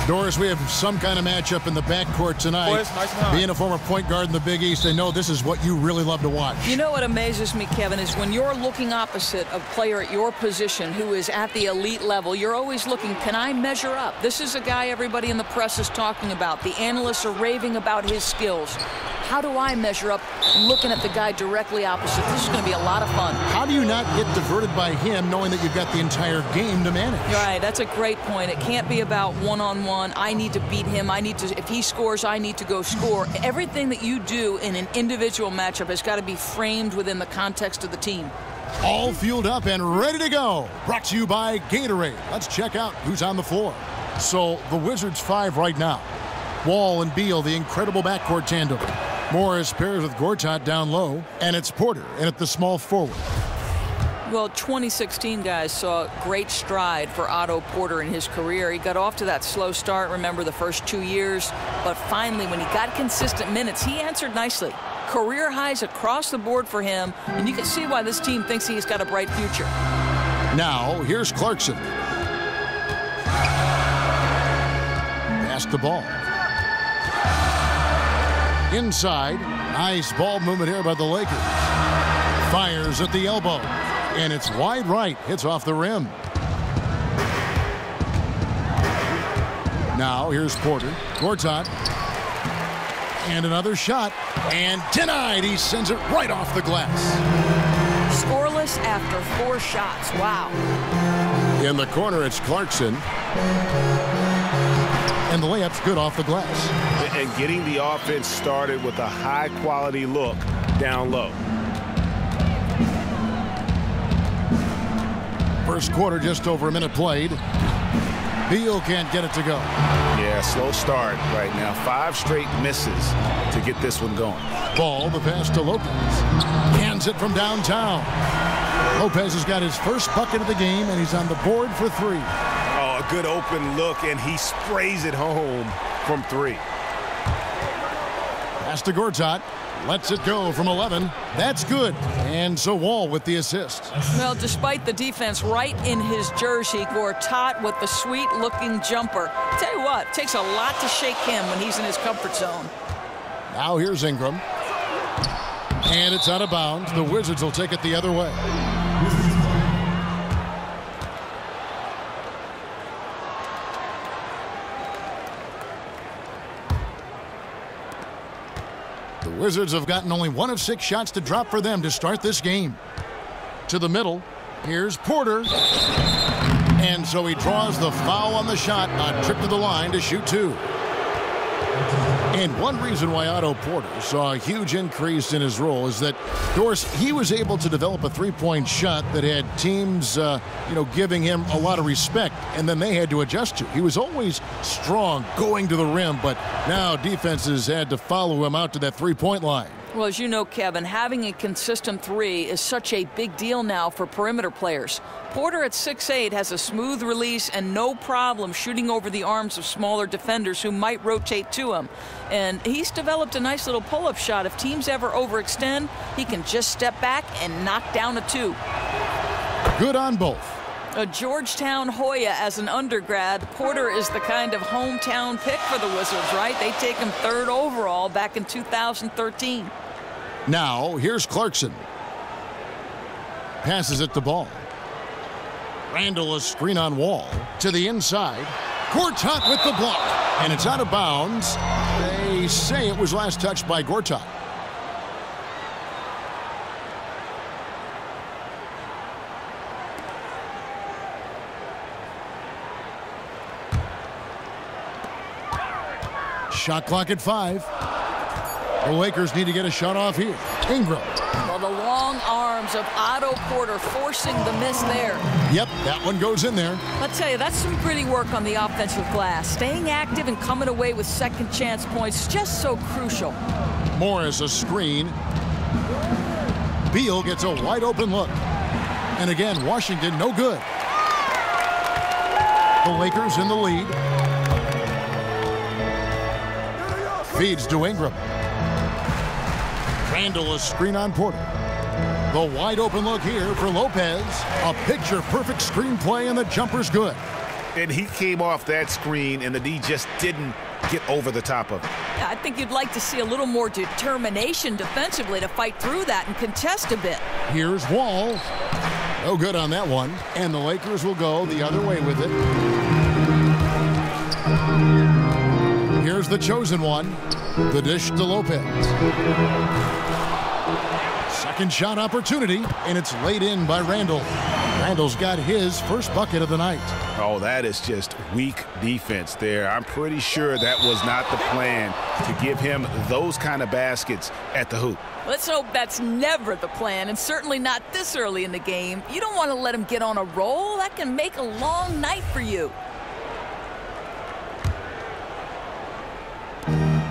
Doris, we have some kind of matchup in the backcourt tonight. Boys, nice. Being a former point guard in the Big East, I know this is what you really love to watch. You know what amazes me, Kevin, is when you're looking opposite a player at your position who is at the elite level, you're always looking, can I measure up? This is a guy everybody in the press is talking about. The analysts are raving about his skills. How do I measure up looking at the guy directly opposite? This is going to be a lot of fun. How do you not get diverted by him knowing that you've got the entire game to manage? Right, that's a great point. It can't be about one-on-one. I need to beat him. If he scores, I need to go score. Everything that you do in an individual matchup has got to be framed within the context of the team. All fueled up and ready to go. Brought to you by Gatorade. Let's check out who's on the floor. So the Wizards 5 right now. Wall and Beal, the incredible backcourt tandem. Morris pairs with Gortat down low, and it's Porter in at the small forward. Well, 2016 guys saw great stride for Otto Porter in his career. He got off to that slow start, remember, the first 2 years, but finally when he got consistent minutes, he answered nicely. Career highs across the board for him, and you can see why this team thinks he's got a bright future. Now, here's Clarkson. Pass the ball. Inside, nice ball movement here by the Lakers. Fires at the elbow, and it's wide right, hits off the rim. Now here's Porter, Gortat, and another shot, and denied. He sends it right off the glass. Scoreless after 4 shots, wow. In the corner, it's Clarkson. And the layup's good off the glass. And getting the offense started with a high-quality look down low. First quarter, just over a minute played. Beal can't get it to go. Yeah, slow start right now. 5 straight misses to get this one going. Ball, the pass to Lopez. Hands it from downtown. Lopez has got his first bucket of the game, and he's on the board for 3. Oh, a good open look, and he sprays it home from 3. Pass to Gortat. Lets it go from 11. That's good. And so Wall with the assist. Well, despite the defense right in his jersey, Gortat with the sweet-looking jumper. Tell you what, it takes a lot to shake him when he's in his comfort zone. Now here's Ingram. And it's out of bounds. The Wizards will take it the other way. The Wizards have gotten only 1 of 6 shots to drop for them to start this game. To the middle, here's Porter. And so he draws the foul on the shot, a trip to the line to shoot 2. And one reason why Otto Porter saw a huge increase in his role is that, Doris, he was able to develop a three-point shot that had teams, giving him a lot of respect, and then they had to adjust to. He was always strong going to the rim, but now defenses had to follow him out to that three-point line. Well, as you know, Kevin, having a consistent 3 is such a big deal now for perimeter players. Porter at 6'8" has a smooth release and no problem shooting over the arms of smaller defenders who might rotate to him. And he's developed a nice little pull-up shot. If teams ever overextend, he can just step back and knock down a 2. Good on both. A Georgetown Hoya as an undergrad. Porter is the kind of hometown pick for the Wizards, right? They take him 3rd overall back in 2013. Now, here's Clarkson. Passes it the ball. Randall, a screen on Wall. To the inside. Gortat with the block. And it's out of bounds. They say it was last touched by Gortat. Shot clock at 5. The Lakers need to get a shot off here. Ingram. Well, the long arms of Otto Porter forcing the miss there. Yep, that one goes in there. I'll tell you, that's some gritty work on the offensive glass. Staying active and coming away with second chance points is just so crucial. Morris a screen. Beal gets a wide open look. And again, Washington no good. The Lakers in the lead. Feeds to Ingram. Randall, a screen on Porter. The wide open look here for Lopez. A picture-perfect screenplay, and the jumper's good. And he came off that screen, and the D just didn't get over the top of it. Yeah, I think you'd like to see a little more determination defensively to fight through that and contest a bit. Here's Wall. No good on that one. And the Lakers will go the other way with it. Here's the chosen one. The dish to Lopez. Second shot opportunity, and it's laid in by Randall. Randall's got his first bucket of the night. Oh, that is just weak defense there. I'm pretty sure that was not the plan to give him those kind of baskets at the hoop. Let's hope that's never the plan, and certainly not this early in the game. You don't want to let him get on a roll. That can make a long night for you.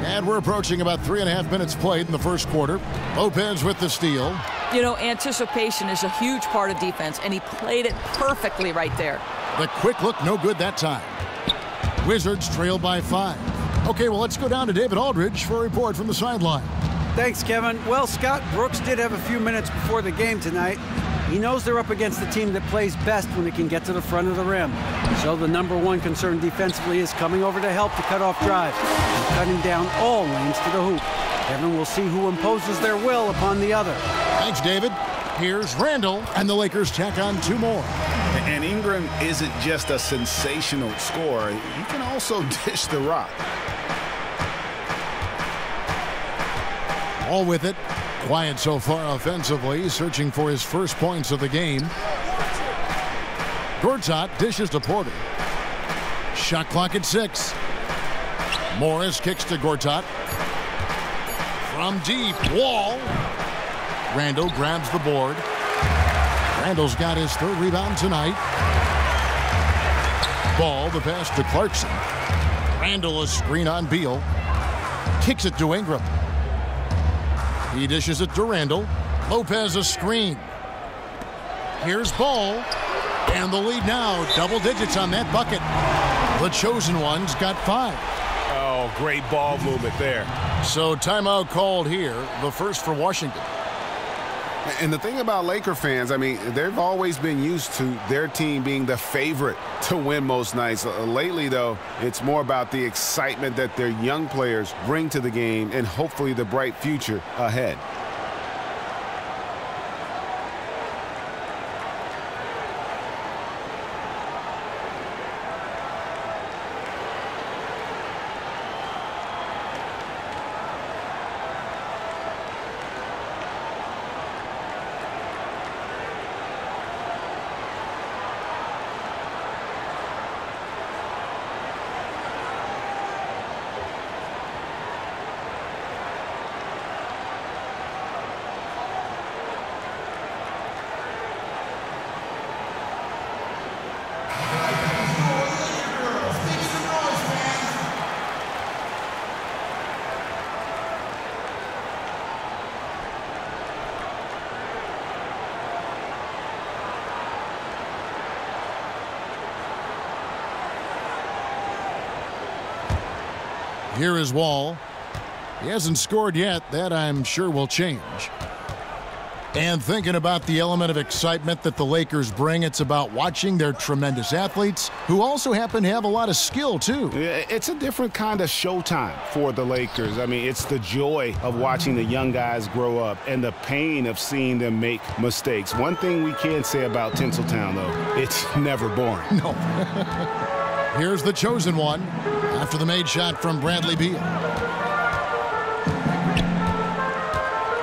And we're approaching about 3.5 minutes played in the first quarter. Lopez with the steal. You know, anticipation is a huge part of defense, and he played it perfectly right there. The quick look, no good that time. Wizards trail by 5. Okay, well, let's go down to David Aldridge for a report from the sideline. Thanks, Kevin. Well, Scott Brooks did have a few minutes before the game tonight. He knows they're up against the team that plays best when it can get to the front of the rim. So the #1 concern defensively is coming over to help to cut off drives and cutting down all lanes to the hoop. Kevin will see who imposes their will upon the other. Thanks, David. Here's Randall, and the Lakers tack on 2 more. And Ingram isn't just a sensational scorer. He can also dish the rock. All with it. Quiet so far offensively, searching for his first points of the game. Gortat dishes to Porter. Shot clock at 6. Morris kicks to Gortat. From deep, Wall. Randall grabs the board. Randall's got his 3rd rebound tonight. Ball, the pass to Clarkson. Randall a screen on Beal. Kicks it to Ingram. He dishes it to Randall. Lopez a screen. Here's Ball. And the lead now, double digits on that bucket. The chosen one's got 5. Oh, great ball movement there. So timeout called here, the first for Washington. And the thing about Laker fans, I mean, they've always been used to their team being the favorite to win most nights. Lately, though, it's more about the excitement that their young players bring to the game and hopefully the bright future ahead. Here is Wall. He hasn't scored yet. That, I'm sure, will change. And thinking about the element of excitement that the Lakers bring, it's about watching their tremendous athletes who also happen to have a lot of skill, too. Yeah, it's a different kind of showtime for the Lakers. I mean, it's the joy of watching the young guys grow up and the pain of seeing them make mistakes. One thing we can say about Tinseltown, though, it's never boring. No. Here's the chosen one after the made shot from Bradley Beal.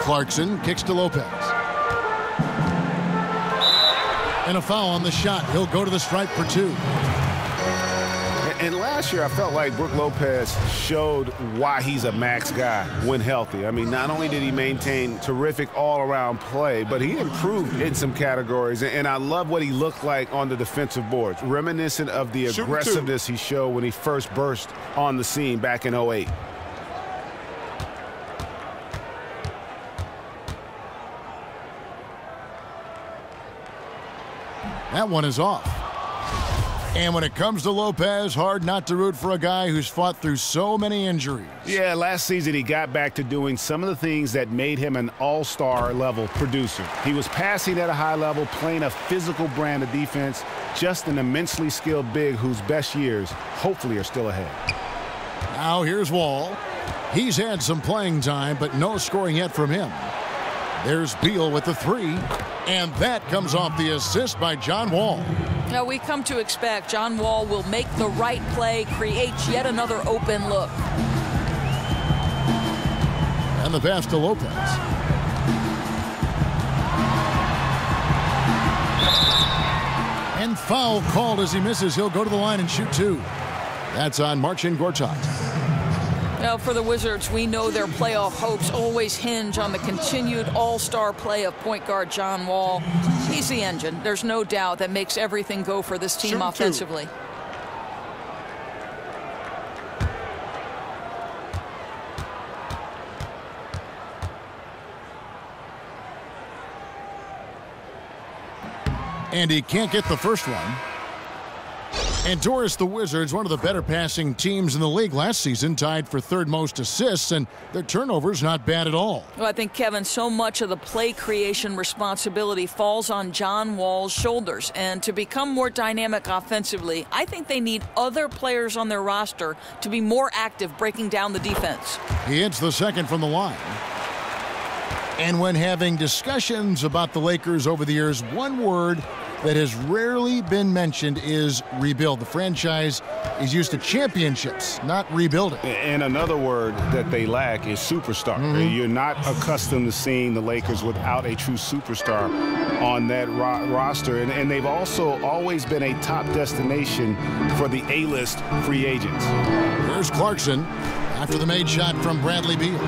Clarkson kicks to Lopez. And a foul on the shot. He'll go to the stripe for 2. And last year, I felt like Brook Lopez showed why he's a max guy when healthy. I mean, not only did he maintain terrific all-around play, but he improved in some categories. And I love what he looked like on the defensive boards, reminiscent of the aggressiveness he showed when he first burst on the scene back in 08. That one is off. And when it comes to Lopez, hard not to root for a guy who's fought through so many injuries. Yeah, last season he got back to doing some of the things that made him an all-star level producer. He was passing at a high level, playing a physical brand of defense, just an immensely skilled big whose best years hopefully are still ahead. Now here's Wall. He's had some playing time, but no scoring yet from him. There's Beal with the three, and that comes off the assist by John Wall. Now we come to expect John Wall will make the right play, creates yet another open look. And the pass to Lopez. And foul called as he misses. He'll go to the line and shoot two. That's on Marcin Gortat. Now for the Wizards, we know their playoff hopes always hinge on the continued all-star play of point guard John Wall. He's the engine. There's no doubt that makes everything go for this team offensively. And he can't get the first one. And Doris, the Wizards, one of the better passing teams in the league last season, tied for third most assists, and their turnovers not bad at all. Well, I think, Kevin, so much of the play creation responsibility falls on John Wall's shoulders. And to become more dynamic offensively, I think they need other players on their roster to be more active breaking down the defense. He hits the second from the line. And when having discussions about the Lakers over the years, one word that has rarely been mentioned is rebuild. The franchise is used to championships, not rebuilding. And another word that they lack is superstar. You're not accustomed to seeing the Lakers without a true superstar on that roster. And they've also always been a top destination for the A-list free agents. Here's Clarkson after the made shot from Bradley Beal.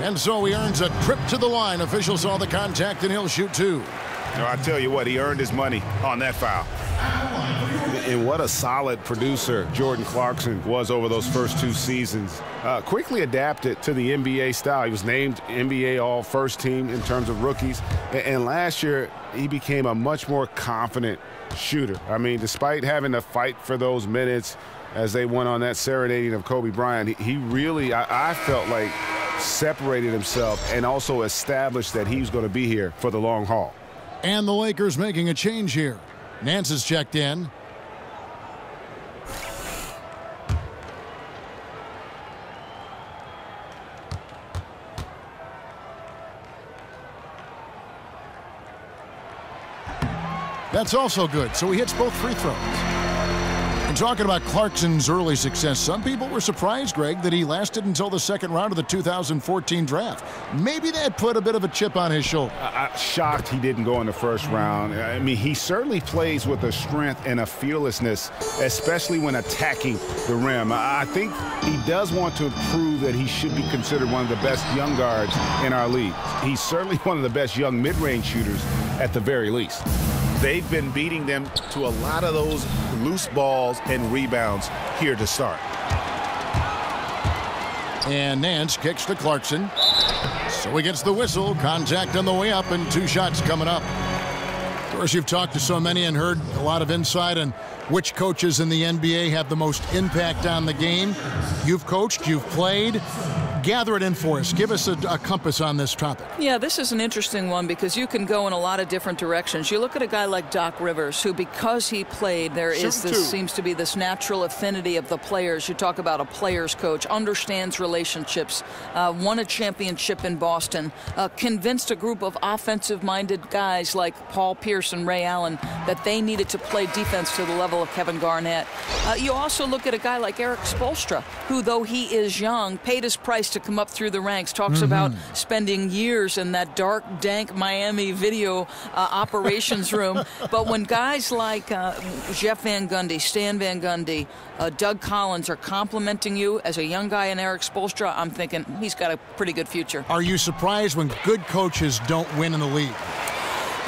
And so he earns a trip to the line. Officials saw the contact, and he'll shoot two. No, I tell you what, he earned his money on that foul. And what a solid producer Jordan Clarkson was over those first two seasons. Quickly adapted to the NBA style. He was named NBA All-First Team in terms of rookies. And last year, he became a much more confident shooter. I mean, despite having to fight for those minutes as they went on that serenading of Kobe Bryant, he really, I felt like, separated himself and also established that he was going to be here for the long haul. And the Lakers making a change here. Nance is checked in. That's also good, so he hits both free throws. And talking about Clarkson's early success, some people were surprised, Greg, that he lasted until the second round of the 2014 draft. Maybe that put a bit of a chip on his shoulder. I'm shocked he didn't go in the first round. I mean, he certainly plays with a strength and a fearlessness, especially when attacking the rim. I think he does want to prove that he should be considered one of the best young guards in our league. He's certainly one of the best young mid-range shooters at the very least. They've been beating them to a lot of those loose balls and rebounds here to start. And Nance kicks to Clarkson. So he gets the whistle. Contact on the way up and two shots coming up. Of course, you've talked to so many and heard a lot of insight on which coaches in the NBA have the most impact on the game. You've coached, you've played. Gather it in for us. Give us a compass on this topic. Yeah, this is an interesting one because you can go in a lot of different directions. You look at a guy like Doc Rivers, who, because he played, seems to be this natural affinity of the players. You talk about a player's coach, understands relationships, won a championship in Boston, convinced a group of offensive-minded guys like Paul Pierce and Ray Allen that they needed to play defense to the level of Kevin Garnett. You also look at a guy like Eric Spoelstra, who, though he is young, paid his price to come up through the ranks, talks about spending years in that dark, dank Miami video operations room. But when guys like Jeff Van Gundy, Stan Van Gundy, Doug Collins are complimenting you as a young guy in Eric Spoelstra, I'm thinking he's got a pretty good future. Are you surprised when good coaches don't win in the league?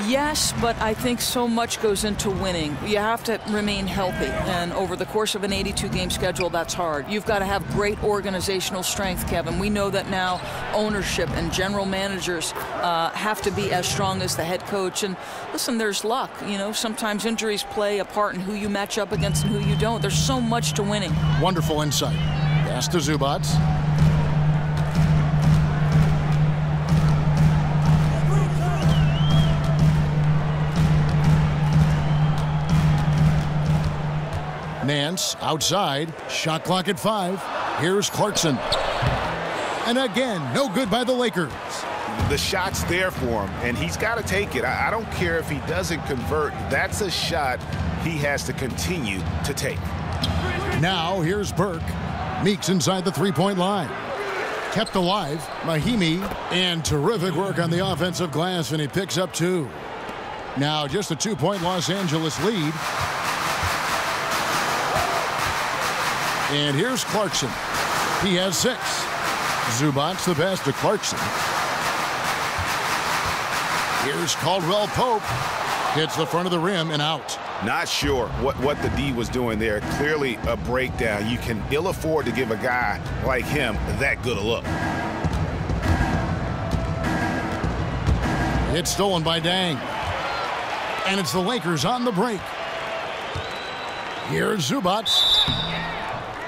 Yes, but I think so much goes into winning. You have to remain healthy, and over the course of an 82-game schedule, that's hard. You've got to have great organizational strength, Kevin. We know that now ownership and general managers have to be as strong as the head coach. And listen, there's luck. You know, sometimes injuries play a part in who you match up against and who you don't. There's so much to winning. Wonderful insight. Pass to Zubac. Nance outside. Shot clock at 5. Here's Clarkson. And again, no good by the Lakers. The shot's there for him, and he's got to take it. I don't care if he doesn't convert. That's a shot he has to continue to take. Now here's Burke. Meeks inside the three-point line. Kept alive. Mahimi. And terrific work on the offensive glass, and he picks up 2. Now just a 2-point Los Angeles lead. And here's Clarkson. He has 6. Zubac the pass to Clarkson. Here's Caldwell Pope. Hits the front of the rim and out. Not sure what the D was doing there. Clearly a breakdown. You can ill afford to give a guy like him that good a look. It's stolen by Dang. And it's the Lakers on the break. Here's Zubac.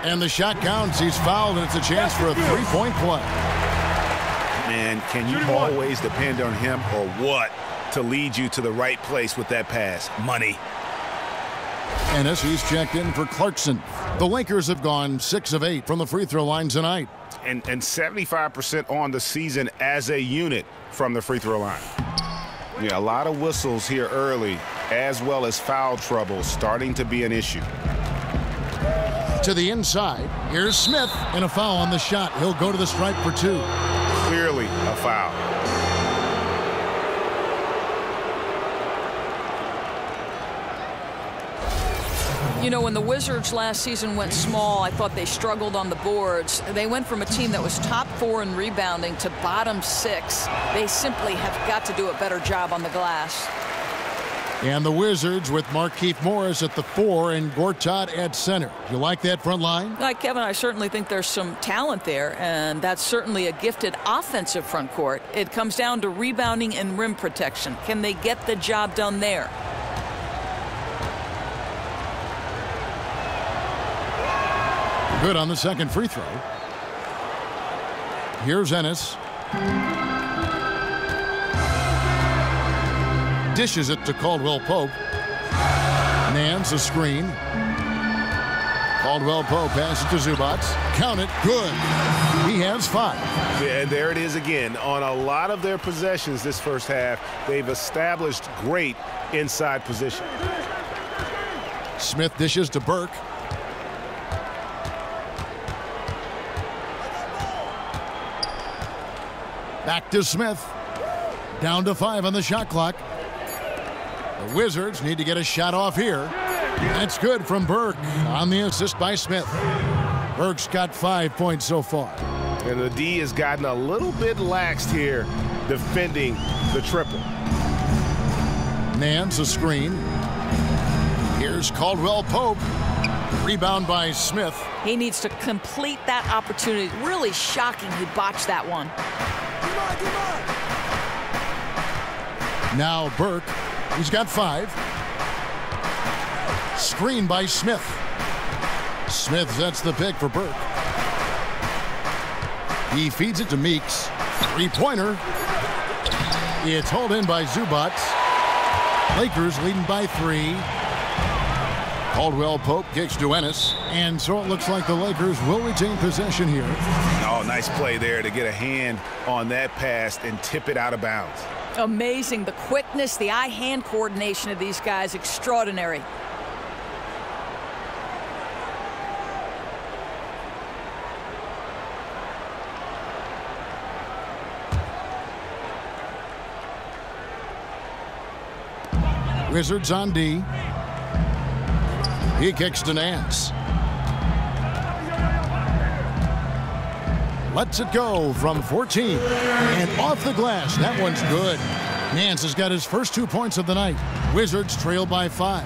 And the shot counts. He's fouled, and it's a chance for a 3-point play. And can you always depend on him or what to lead you to the right place with that pass? Money. Ennis, he's checked in for Clarkson. The Lakers have gone 6 of 8 from the free throw line tonight. And 75% on the season as a unit from the free throw line. Yeah, a lot of whistles here early, as well as foul trouble starting to be an issue. To the inside. Here's Smith, and a foul on the shot. He'll go to the stripe for 2. Clearly a foul. You know, when the Wizards last season went small, I thought they struggled on the boards. They went from a team that was top 4 in rebounding to bottom 6. They simply have got to do a better job on the glass. And the Wizards with Markieff Morris at the 4 and Gortat at center. You like that front line? Kevin, I certainly think there's some talent there, and that's certainly a gifted offensive front court. It comes down to rebounding and rim protection. Can they get the job done there? Good on the second free throw. Here's Ennis. Dishes it to Caldwell Pope. Nance a screen. Caldwell Pope passes to Zubac. Count it. Good. He has 5. Yeah, and there it is again. On a lot of their possessions this first half, they've established great inside position. Smith dishes to Burke. Back to Smith. Down to 5 on the shot clock. The Wizards need to get a shot off here. That's good from Burke on the assist by Smith. Burke's got 5 points so far. And the D has gotten a little bit laxed here defending the triple. Nance a screen. Here's Caldwell Pope. Rebound by Smith. He needs to complete that opportunity. Really shocking he botched that one. Now Burke. He's got 5. Screen by Smith. Smith sets the pick for Burke. He feeds it to Meeks. 3-pointer. It's hauled in by Zubac. Lakers leading by 3. Caldwell Pope kicks to Ennis. And so it looks like the Lakers will retain possession here. Oh, nice play there to get a hand on that pass and tip it out of bounds. Amazing. The quickness, the eye-hand coordination of these guys, extraordinary. Wizards on D. He kicks to Nance. Lets it go from 14. And off the glass. That one's good. Nance has got his first 2 points of the night. Wizards trail by 5.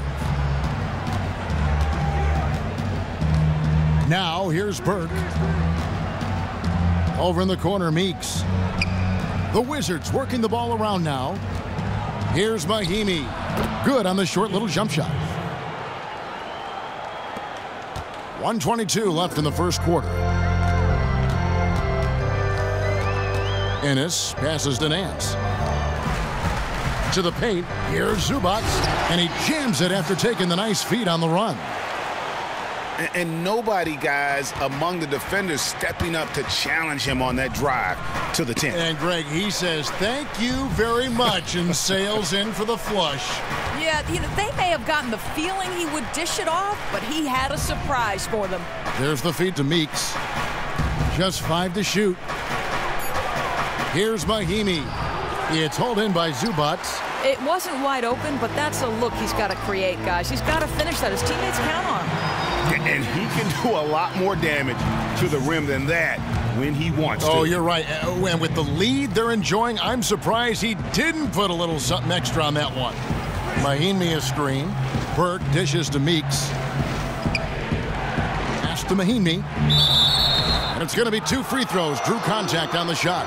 Now here's Burke. Over in the corner, Meeks. The Wizards working the ball around now. Here's Mahimi. Good on the short little jump shot. 1:22 left in the first quarter. Ennis passes to Nance. To the paint. Here's Zubac. And he jams it after taking the nice feed on the run. And nobody, guys, among the defenders stepping up to challenge him on that drive to the 10. And, Greg, he says, thank you very much, and sails in for the flush. Yeah, they may have gotten the feeling he would dish it off, but he had a surprise for them. There's the feed to Meeks. Just 5 to shoot. Here's Mahimi. It's hauled in by Zubac. It wasn't wide open, but that's a look he's got to create, guys. He's got to finish that. His teammates count on him. And he can do a lot more damage to the rim than that when he wants to. Oh, you're right. And with the lead they're enjoying, I'm surprised he didn't put a little something extra on that one. Mahimi a screen. Burke dishes to Meeks. Pass to Mahimi. And it's going to be 2 free throws. Drew contact on the shot.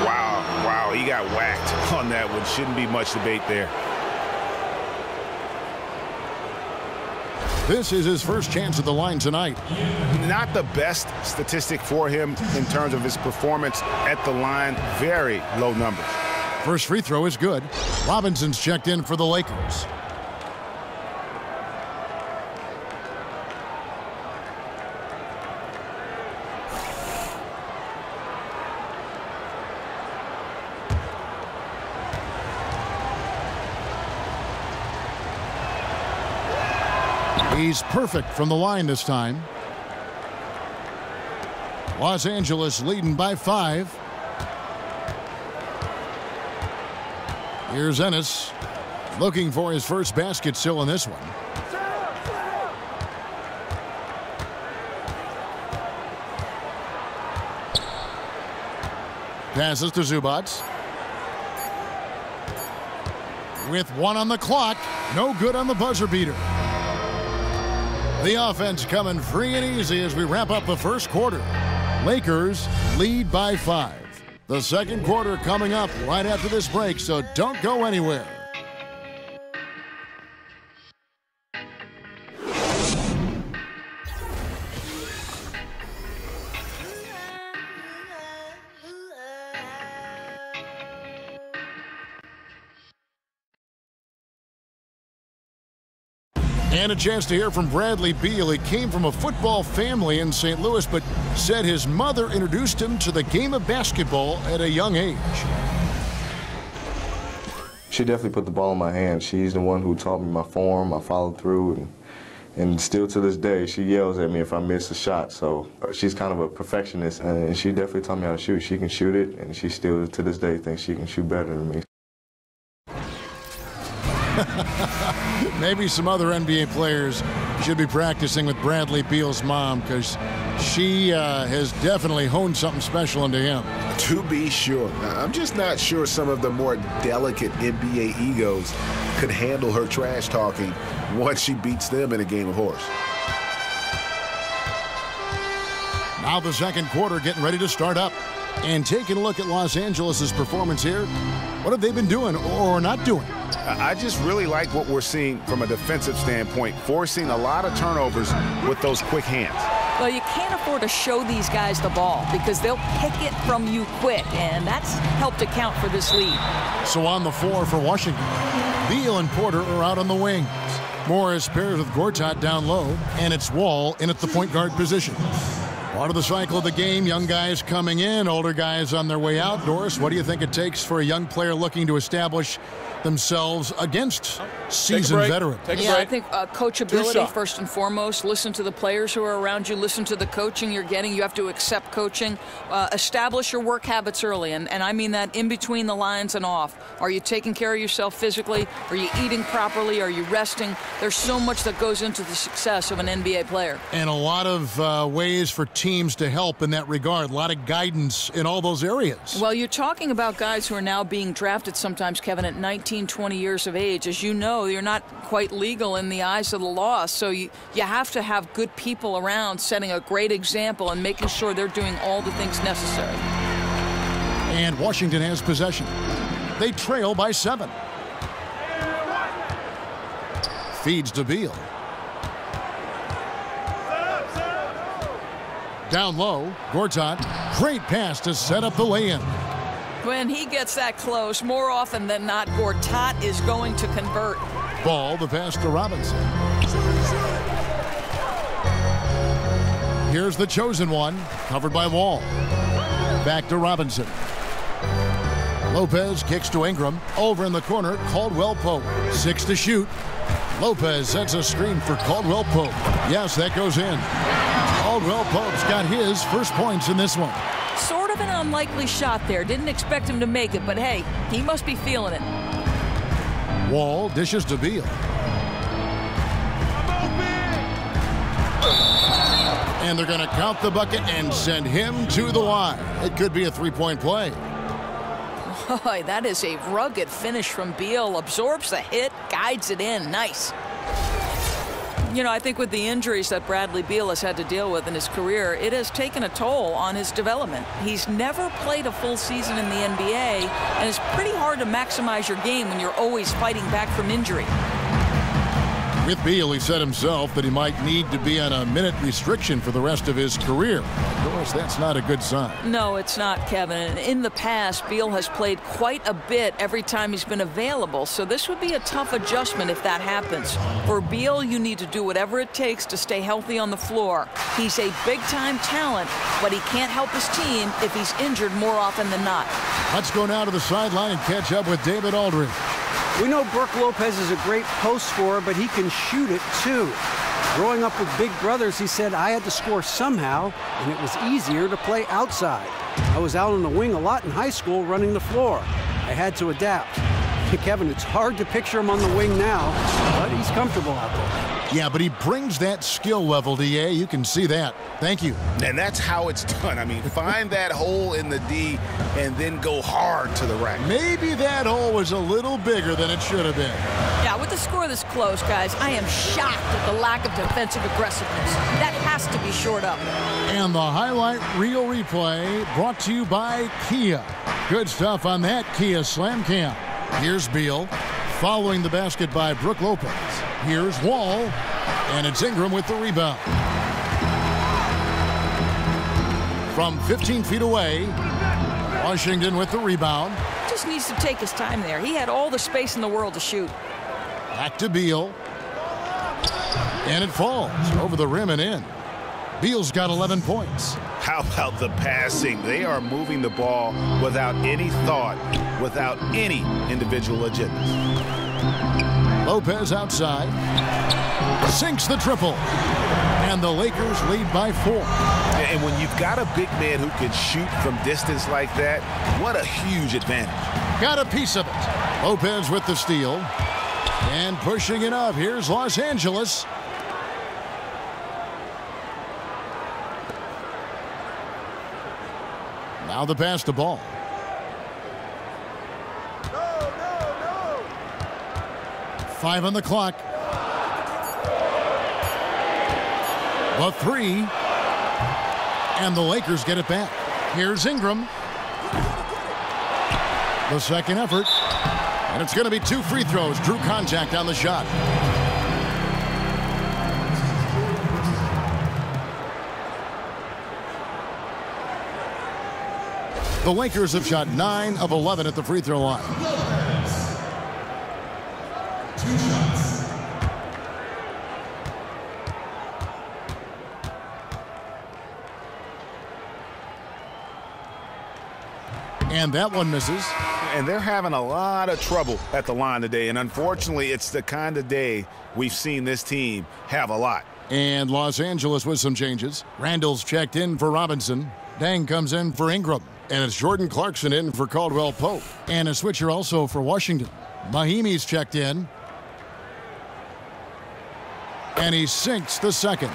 Wow, he got whacked on that one. Shouldn't be much debate there. This is his first chance at the line tonight. Not the best statistic for him in terms of his performance at the line. Very low numbers. First free throw is good. Robinson's checked in for the Lakers. He's perfect from the line this time. Los Angeles leading by 5. Here's Ennis looking for his first basket still in this one. Passes to Zubac. With 1 on the clock. No good on the buzzer beater. The offense coming free and easy as we wrap up the first quarter. Lakers lead by 5. The second quarter coming up right after this break, so don't go anywhere. And a chance to hear from Bradley Beal. He came from a football family in St. Louis, but said his mother introduced him to the game of basketball at a young age. She definitely put the ball in my hand. She's the one who taught me my form, my follow through, and still to this day, she yells at me if I miss a shot. So she's kind of a perfectionist, and she definitely taught me how to shoot. She can shoot it, and she still to this day thinks she can shoot better than me. Maybe some other NBA players should be practicing with Bradley Beal's mom, because she has definitely honed something special into him. To be sure. I'm just not sure some of the more delicate NBA egos could handle her trash talking once she beats them in a game of horse. Now the second quarter getting ready to start up. And taking a look at Los Angeles' performance here, what have they been doing or not doing? I just really like what we're seeing from a defensive standpoint, forcing a lot of turnovers with those quick hands. Well, you can't afford to show these guys the ball because they'll pick it from you quick, and that's helped account for this lead. So on the floor for Washington, Beal and Porter are out on the wings. Morris pairs with Gortat down low, and it's Wall in at the point guard position. Part of the cycle of the game, young guys coming in, older guys on their way out. Doris, what do you think it takes for a young player looking to establish themselves against seasoned veterans? Yeah, I think coachability first and foremost. Listen to the players who are around you. Listen to the coaching you're getting. You have to accept coaching. Establish your work habits early, and I mean that in between the lines and off. Are you taking care of yourself physically? Are you eating properly? Are you resting? There's so much that goes into the success of an NBA player. And a lot of ways for teams teams to help in that regard. A lot of guidance in all those areas. Well, you're talking about guys who are now being drafted sometimes, Kevin, at 19, 20 years of age. As you know, you're not quite legal in the eyes of the law, so you have to have good people around setting a great example and making sure they're doing all the things necessary. And Washington has possession. They trail by 7. Feeds to Beal. Down low, Gortat. Great pass to set up the lay-in. When he gets that close, more often than not, Gortat is going to convert. Ball, the pass to Robinson. Here's the chosen one, covered by Wall. Back to Robinson. Lopez kicks to Ingram. Over in the corner, Caldwell Pope. 6 to shoot. Lopez sets a screen for Caldwell Pope. Yes, that goes in. Caldwell Pope's got his first points in this one. Sort of an unlikely shot there. Didn't expect him to make it, but hey, he must be feeling it. Wall dishes to Beal. And they're going to count the bucket and send him to the line. It could be a three-point play. Boy, that is a rugged finish from Beal. Absorbs the hit, guides it in. Nice. You know, I think with the injuries that Bradley Beal has had to deal with in his career, it has taken a toll on his development. He's never played a full season in the NBA, and it's pretty hard to maximize your game when you're always fighting back from injury. With Beal, he said himself that he might need to be on a minute restriction for the rest of his career. Of course, that's not a good sign. No, it's not, Kevin. And in the past, Beal has played quite a bit every time he's been available, so this would be a tough adjustment if that happens. For Beal, you need to do whatever it takes to stay healthy on the floor. He's a big-time talent, but he can't help his team if he's injured more often than not. Let's go now to the sideline and catch up with David Aldridge. We know Brook Lopez is a great post scorer, but he can shoot it too. Growing up with big brothers, he said, I had to score somehow, and it was easier to play outside. I was out on the wing a lot in high school running the floor. I had to adapt. Kevin, it's hard to picture him on the wing now, but he's comfortable out there. Yeah, but he brings that skill level, DA. You can see that. Thank you. And that's how it's done. I mean, find that hole in the D and then go hard to the rack. Maybe that hole was a little bigger than it should have been. Yeah, with the score this close, guys, I am shocked at the lack of defensive aggressiveness. That has to be shored up. And the highlight reel replay brought to you by Kia. Good stuff on that Kia Slam Cam. Here's Beal following the basket by Brook Lopez. Here's Wall, and it's Ingram with the rebound. From 15 feet away, Washington with the rebound. Just needs to take his time there. He had all the space in the world to shoot. Back to Beal. And it falls over the rim and in. Beal's got 11 points. How about the passing? They are moving the ball without any thought, without any individual agenda. Lopez outside. Sinks the triple. And the Lakers lead by 4. And when you've got a big man who can shoot from distance like that, what a huge advantage. Got a piece of it. Lopez with the steal. And pushing it up. Here's Los Angeles. Now the pass to Ball. No. 5 on the clock. The 3. And the Lakers get it back. Here's Ingram. The second effort. And it's going to be 2 free throws. Drew contact on the shot. The Lakers have shot 9 of 11 at the free throw line. And that one misses. And they're having a lot of trouble at the line today. And unfortunately, it's the kind of day we've seen this team have a lot. And Los Angeles with some changes. Randall's checked in for Robinson. Dang comes in for Ingram. And it's Jordan Clarkson in for Caldwell Pope. And a switcher also for Washington. Mahimi's checked in. And he sinks the second.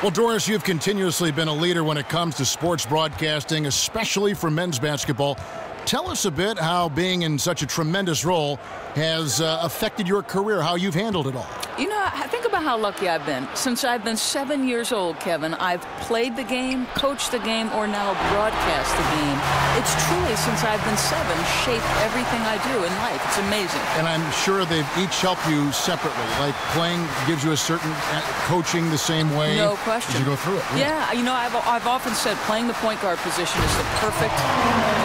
Well, Doris, you've continuously been a leader when it comes to sports broadcasting, especially for men's basketball. Tell us a bit how being in such a tremendous role has affected your career, how you've handled it all. You know, think about how lucky I've been. Since I've been 7 years old, Kevin, I've played the game, coached the game, or now broadcast the game. It's truly, since I've been 7, shaped everything I do in life. It's amazing. And I'm sure they've each helped you separately. Like playing gives you a certain coaching the same way. No question. As you go through it. Yeah, you know, I've often said playing the point guard position is the perfect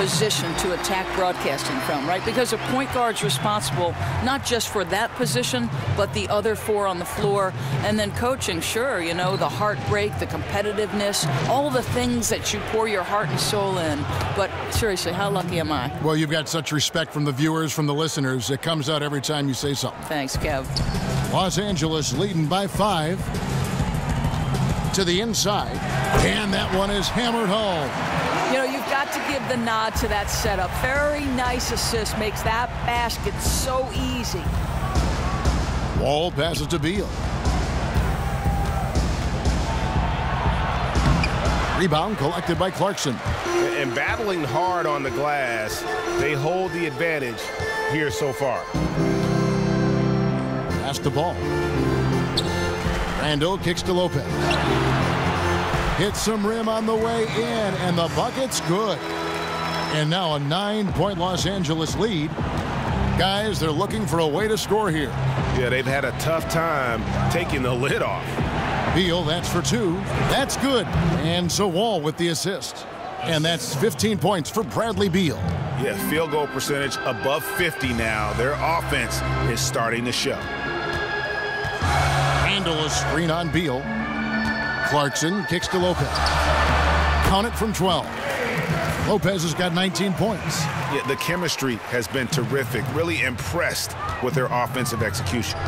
position to attack broadcasting from, right? Because a point guard's responsible not just for that position, but the other 4 on the floor. And then coaching, sure, you know, the heartbreak, the competitiveness, all the things that you pour your heart and soul in. But seriously, how lucky am I? Well, you've got such respect from the viewers, from the listeners. It comes out every time you say something. Thanks, Kev. Los Angeles leading by 5 to the inside. And that one is hammered home. You know, you've got to give the nod to that setup. Very nice assist. Makes that basket so easy. Wall passes to Beal. Rebound collected by Clarkson. And battling hard on the glass, they hold the advantage here so far. Pass the ball. Randall kicks to Lopez. Hits some rim on the way in, and the bucket's good. And now a 9-point Los Angeles lead. Guys, they're looking for a way to score here. Yeah, they've had a tough time taking the lid off. Beal, that's for 2. That's good. And so Wall with the assist. And that's 15 points for Bradley Beal. Yeah, field goal percentage above 50 now. Their offense is starting to show. Handle a screen on Beal. Clarkson kicks to Lopez. Count it from 12. Lopez has got 19 points. Yeah, the chemistry has been terrific. Really impressed with their offensive execution.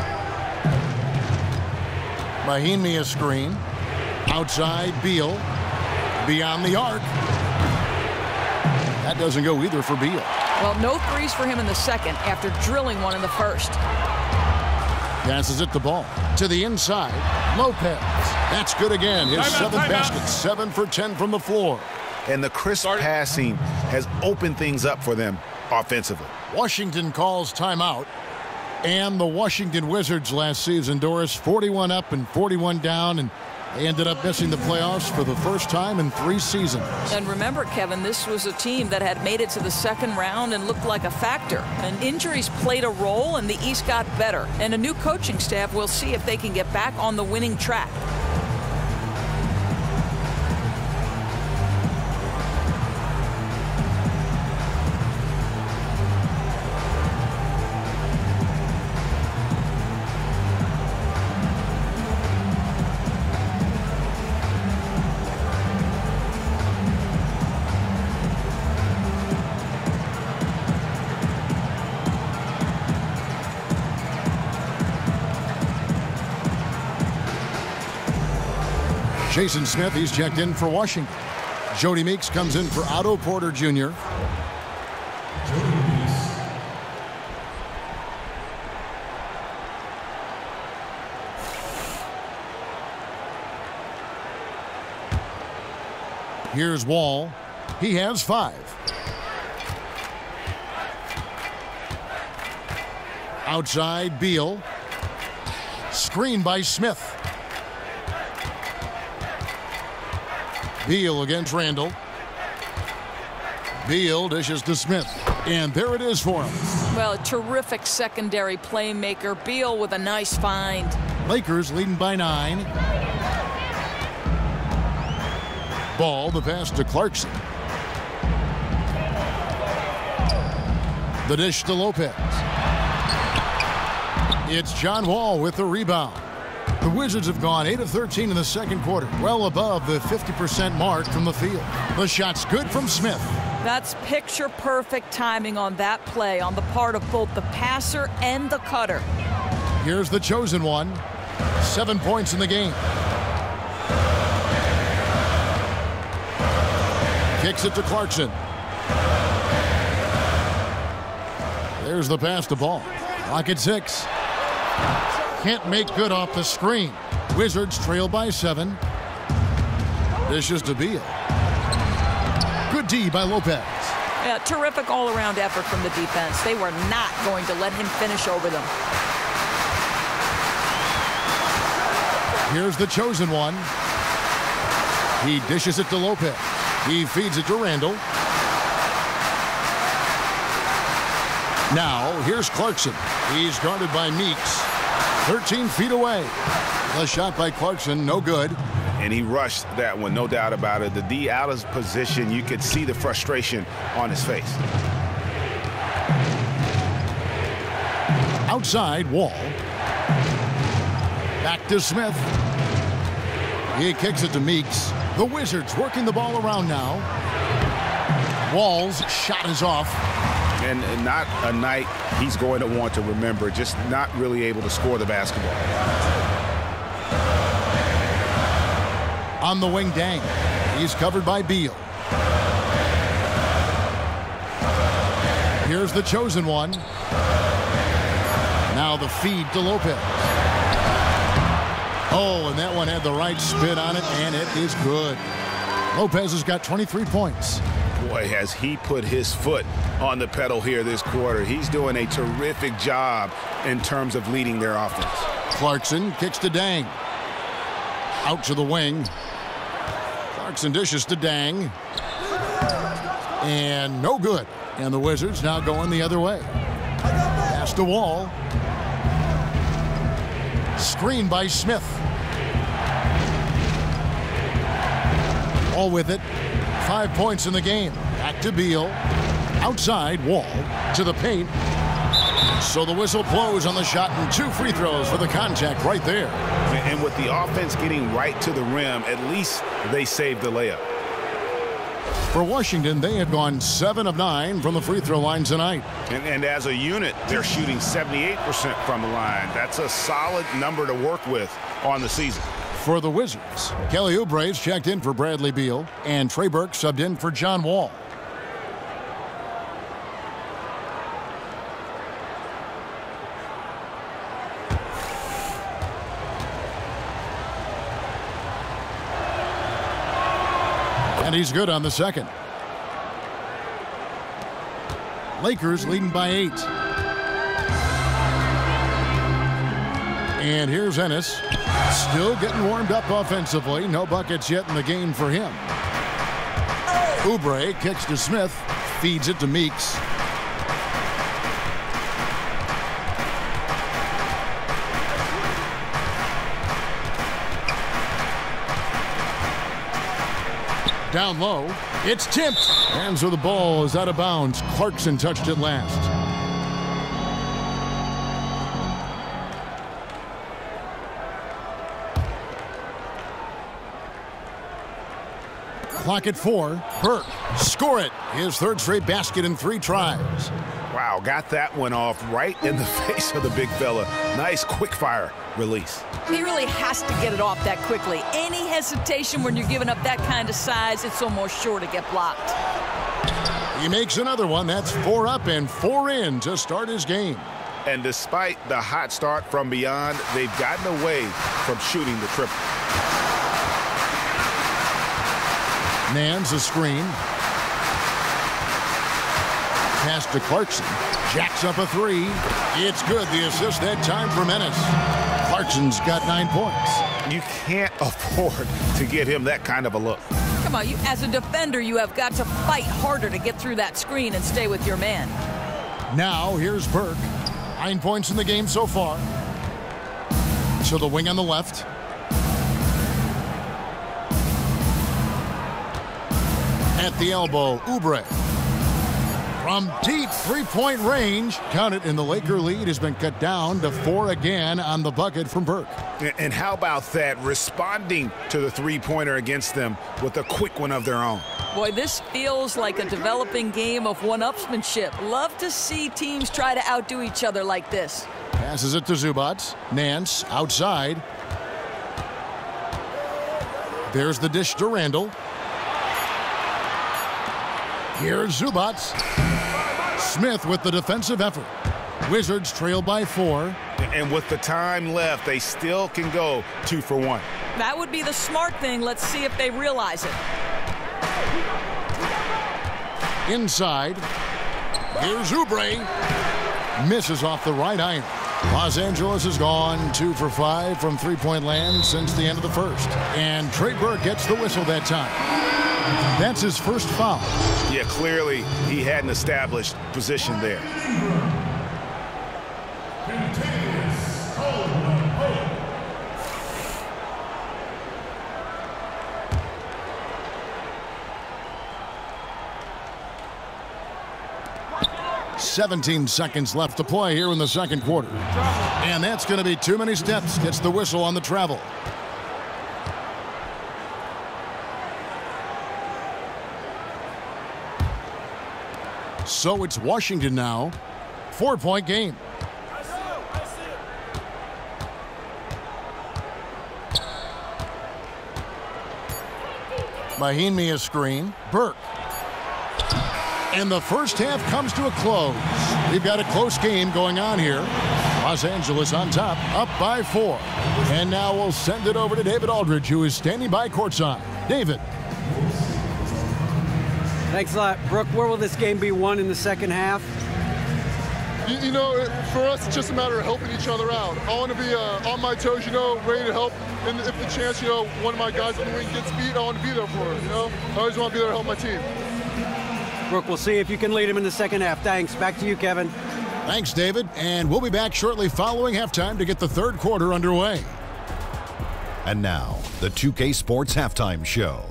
Mahinmi a screen. Outside Beal. Beyond the arc. That doesn't go either for Beal. Well, no threes for him in the second after drilling one in the first. Passes it the ball to the inside. Lopez. That's good again. His 7th basket. 7 for 10 from the floor. And the crisp passing has opened things up for them offensively. Washington calls timeout. And the Washington Wizards last season, Doris, 41 up and 41 down, and they ended up missing the playoffs for the first time in 3 seasons. And remember, Kevin, this was a team that had made it to the second round and looked like a factor. And injuries played a role, and the East got better. And a new coaching staff will see if they can get back on the winning track. Jason Smith, he's checked in for Washington. Jody Meeks comes in for Otto Porter Jr. Here's Wall. He has 5. Outside Beal. Screen by Smith. Beal against Randall. Beal dishes to Smith. And there it is for him. Well, a terrific secondary playmaker. Beal with a nice find. Lakers leading by 9. Ball, the pass to Clarkson. The dish to Lopez. It's John Wall with the rebound. The Wizards have gone 8 of 13 in the second quarter, well above the 50% mark from the field. The shot's good from Smith. That's picture-perfect timing on that play on the part of both the passer and the cutter. Here's the chosen one. 7 points in the game. Kicks it to Clarkson. There's the pass to Ball. Clock at 6. Can't make good off the screen. Wizards trail by 7. Dishes to Beal. Good D by Lopez. Yeah, terrific all-around effort from the defense. They were not going to let him finish over them. Here's the chosen one. He dishes it to Lopez. He feeds it to Randall. Now, here's Clarkson. He's guarded by Meeks. 13 feet away. The shot by Clarkson, no good. And he rushed that one, no doubt about it. The D out of position, you could see the frustration on his face. Outside, Wall. Back to Smith. He kicks it to Meeks. The Wizards working the ball around now. Wall's shot is off. And not a night he's going to want to remember, just not really able to score the basketball. On the wing, Dang. He's covered by Beal. Here's the chosen one. Now the feed to Lopez. Oh, and that one had the right spin on it, and it is good. Lopez has got 23 points. Boy, has he put his foot on the pedal here this quarter. He's doing a terrific job in terms of leading their offense. Clarkson kicks to Dang. Out to the wing. Clarkson dishes to Dang. And no good. And the Wizards now going the other way. Pass to Wall. Screen by Smith. Wall with it. 5 points in the game. Back to Beal. Outside, Wall to the paint. So the whistle blows on the shot and 2 free throws for the contact right there. And with the offense getting right to the rim, at least they saved the layup. For Washington, they have gone 7 of 9 from the free throw line tonight. And as a unit, they're shooting 78% from the line. That's a solid number to work with on the season. For the Wizards, Kelly Oubre's checked in for Bradley Beal, and Trey Burke subbed in for John Wall. And he's good on the second. Lakers leading by 8. And here's Ennis. Still getting warmed up offensively. No buckets yet in the game for him. Oubre kicks to Smith. Feeds it to Meeks. Down low. It's tipped. And so the ball is out of bounds. Clarkson touched it last. Clock at 4. Burke. Score it. His 3rd straight basket in 3 tries. Wow, got that one off right in the face of the big fella. Nice quick fire release. He really has to get it off that quickly. Any hesitation when you're giving up that kind of size, it's almost sure to get blocked. He makes another one. That's 4 up and 4 in to start his game. And despite the hot start from beyond, they've gotten away from shooting the triple. Nance a screen. Pass to Clarkson. Jacks up a 3. It's good. The assist that time for Menace. Clarkson's got 9 points. You can't afford to get him that kind of a look. Come on, as a defender, you have got to fight harder to get through that screen and stay with your man. Now, here's Burke. 9 points in the game so far. To the wing on the left. At the elbow, Oubre. From deep three-point range, count it, and the Laker lead has been cut down to 4 again on the bucket from Burke. And how about that, responding to the three-pointer against them with a quick one of their own. Boy, this feels like a developing game of one-upsmanship. Love to see teams try to outdo each other like this. Passes it to Zubac. Nance outside. There's the dish to Randall. Here's Zubac. Smith with the defensive effort. Wizards trail by 4. And with the time left, they still can go 2 for 1. That would be the smart thing. Let's see if they realize it. Inside. Here's Oubre. Misses off the right iron. Los Angeles has gone 2 for 5 from three-point land since the end of the first. And Trey Burke gets the whistle that time. That's his first foul. Yeah, clearly he had an established position there. "17 seconds left to play here in the second quarter. And that's going to be too many steps. Gets the whistle on the travel. So it's Washington now. 4-point game. Mahinmi a screen. Burke. And the first half comes to a close. We've got a close game going on here. Los Angeles on top, up by 4. And now we'll send it over to David Aldridge, who is standing by courtside. David. Thanks a lot. Brooke, where will this game be won in the second half? You know, for us, it's just a matter of helping each other out. I want to be on my toes, you know, ready to help. And if the chance, you know, one of my guys in the wing gets beat, I want to be there for it, you know? I always want to be there to help my team. Brooke, we'll see if you can lead him in the second half. Thanks. Back to you, Kevin. Thanks, David. And we'll be back shortly following halftime to get the third quarter underway. And now, the 2K Sports Halftime Show.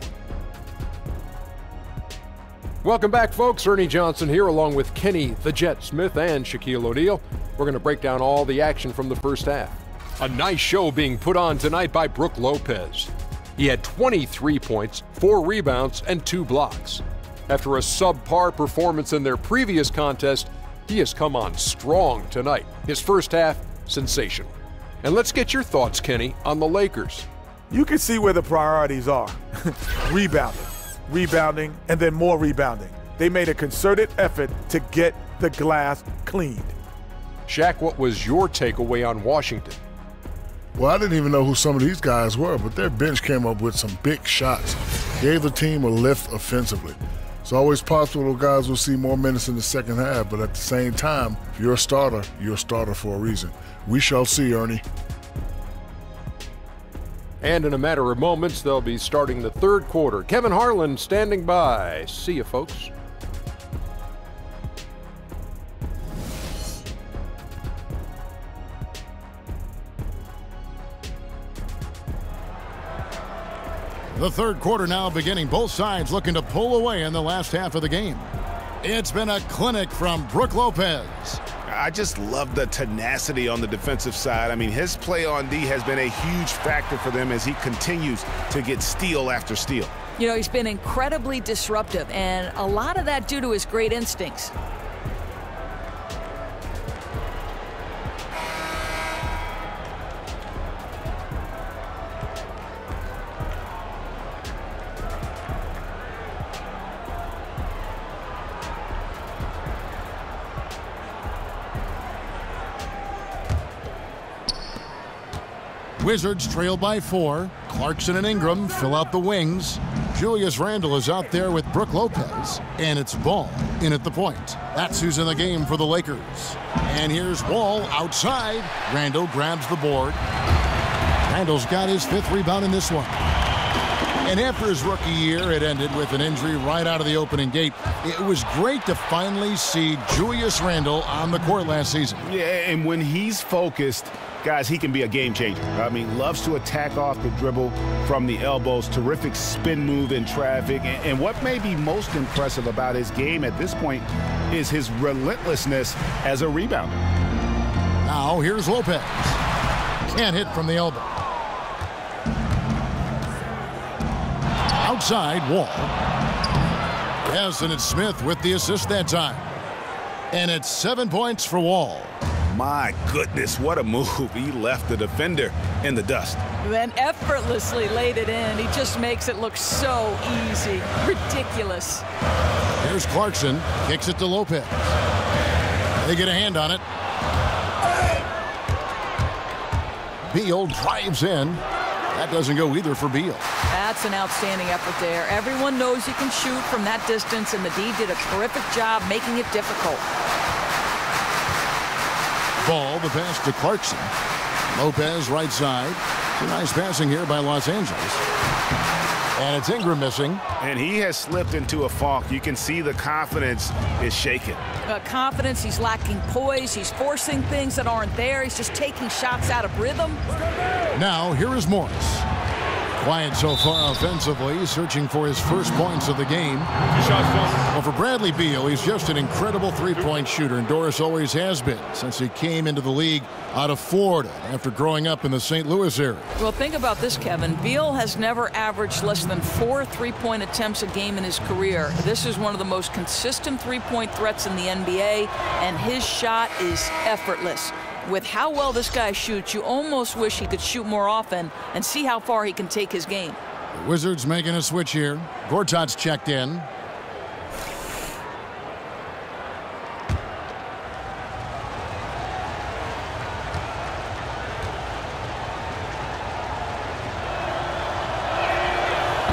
Welcome back, folks. Ernie Johnson here along with Kenny the Jet Smith and Shaquille O'Neal. We're going to break down all the action from the first half. A nice show being put on tonight by Brook Lopez. He had 23 points, 4 rebounds, and 2 blocks. After a subpar performance in their previous contest, he has come on strong tonight. His first half, sensational. And let's get your thoughts, Kenny, on the Lakers. You can see where the priorities are. Rebounding, and then more rebounding. They made a concerted effort to get the glass cleaned. Shaq, what was your takeaway on Washington? Well, I didn't even know who some of these guys were, but their bench came up with some big shots. Gave the team a lift offensively. It's always possible those guys will see more minutes in the second half, but at the same time, if you're a starter for a reason. We shall see, Ernie. And in a matter of moments, they'll be starting the third quarter. Kevin Harlan standing by. See you, folks. The third quarter now beginning. Both sides looking to pull away in the last half of the game. It's been a clinic from Brook Lopez. I just love the tenacity on the defensive side. I mean, his play on D has been a huge factor for them as he continues to get steal after steal. You know, he's been incredibly disruptive, and a lot of that due to his great instincts. Wizards trail by 4. Clarkson and Ingram fill out the wings. Julius Randle is out there with Brook Lopez. And it's Ball in at the point. That's who's in the game for the Lakers. And here's Wall outside. Randle grabs the board. Randle's got his 5th rebound in this one. And after his rookie year, it ended with an injury right out of the opening gate. It was great to finally see Julius Randle on the court last season. Yeah, and when he's focused, guys, he can be a game changer. I mean, loves to attack off the dribble from the elbows, terrific spin move in traffic. And what may be most impressive about his game at this point is his relentlessness as a rebounder. Now here's Lopez. Can't hit from the elbow. Outside, Wall. Yes, and it's Smith with the assist that time. And it's 7 points for Wall. My goodness, what a move. He left the defender in the dust. Then effortlessly laid it in. He just makes it look so easy. Ridiculous. Here's Clarkson. Kicks it to Lopez. They get a hand on it. Beal drives in. That doesn't go either for Beal. That's an outstanding effort there. Everyone knows you can shoot from that distance, and the D did a terrific job making it difficult. Ball, the pass to Clarkson. Lopez right side. Nice passing here by Los Angeles. And it's Ingram missing. And he has slipped into a funk. You can see the confidence is shaken. Confidence, he's lacking poise. He's forcing things that aren't there. He's just taking shots out of rhythm. Now, here is Morris. Quiet so far offensively, searching for his first points of the game. Well, for Bradley Beal, he's just an incredible three-point shooter, and Doris always has been since he came into the league out of Florida after growing up in the St. Louis area. Well, think about this, Kevin. Beal has never averaged less than 4 three-point attempts a game in his career. This is one of the most consistent three-point threats in the NBA, and his shot is effortless. With how well this guy shoots, you almost wish he could shoot more often and see how far he can take his game. The Wizards making a switch here. Gortat's checked in.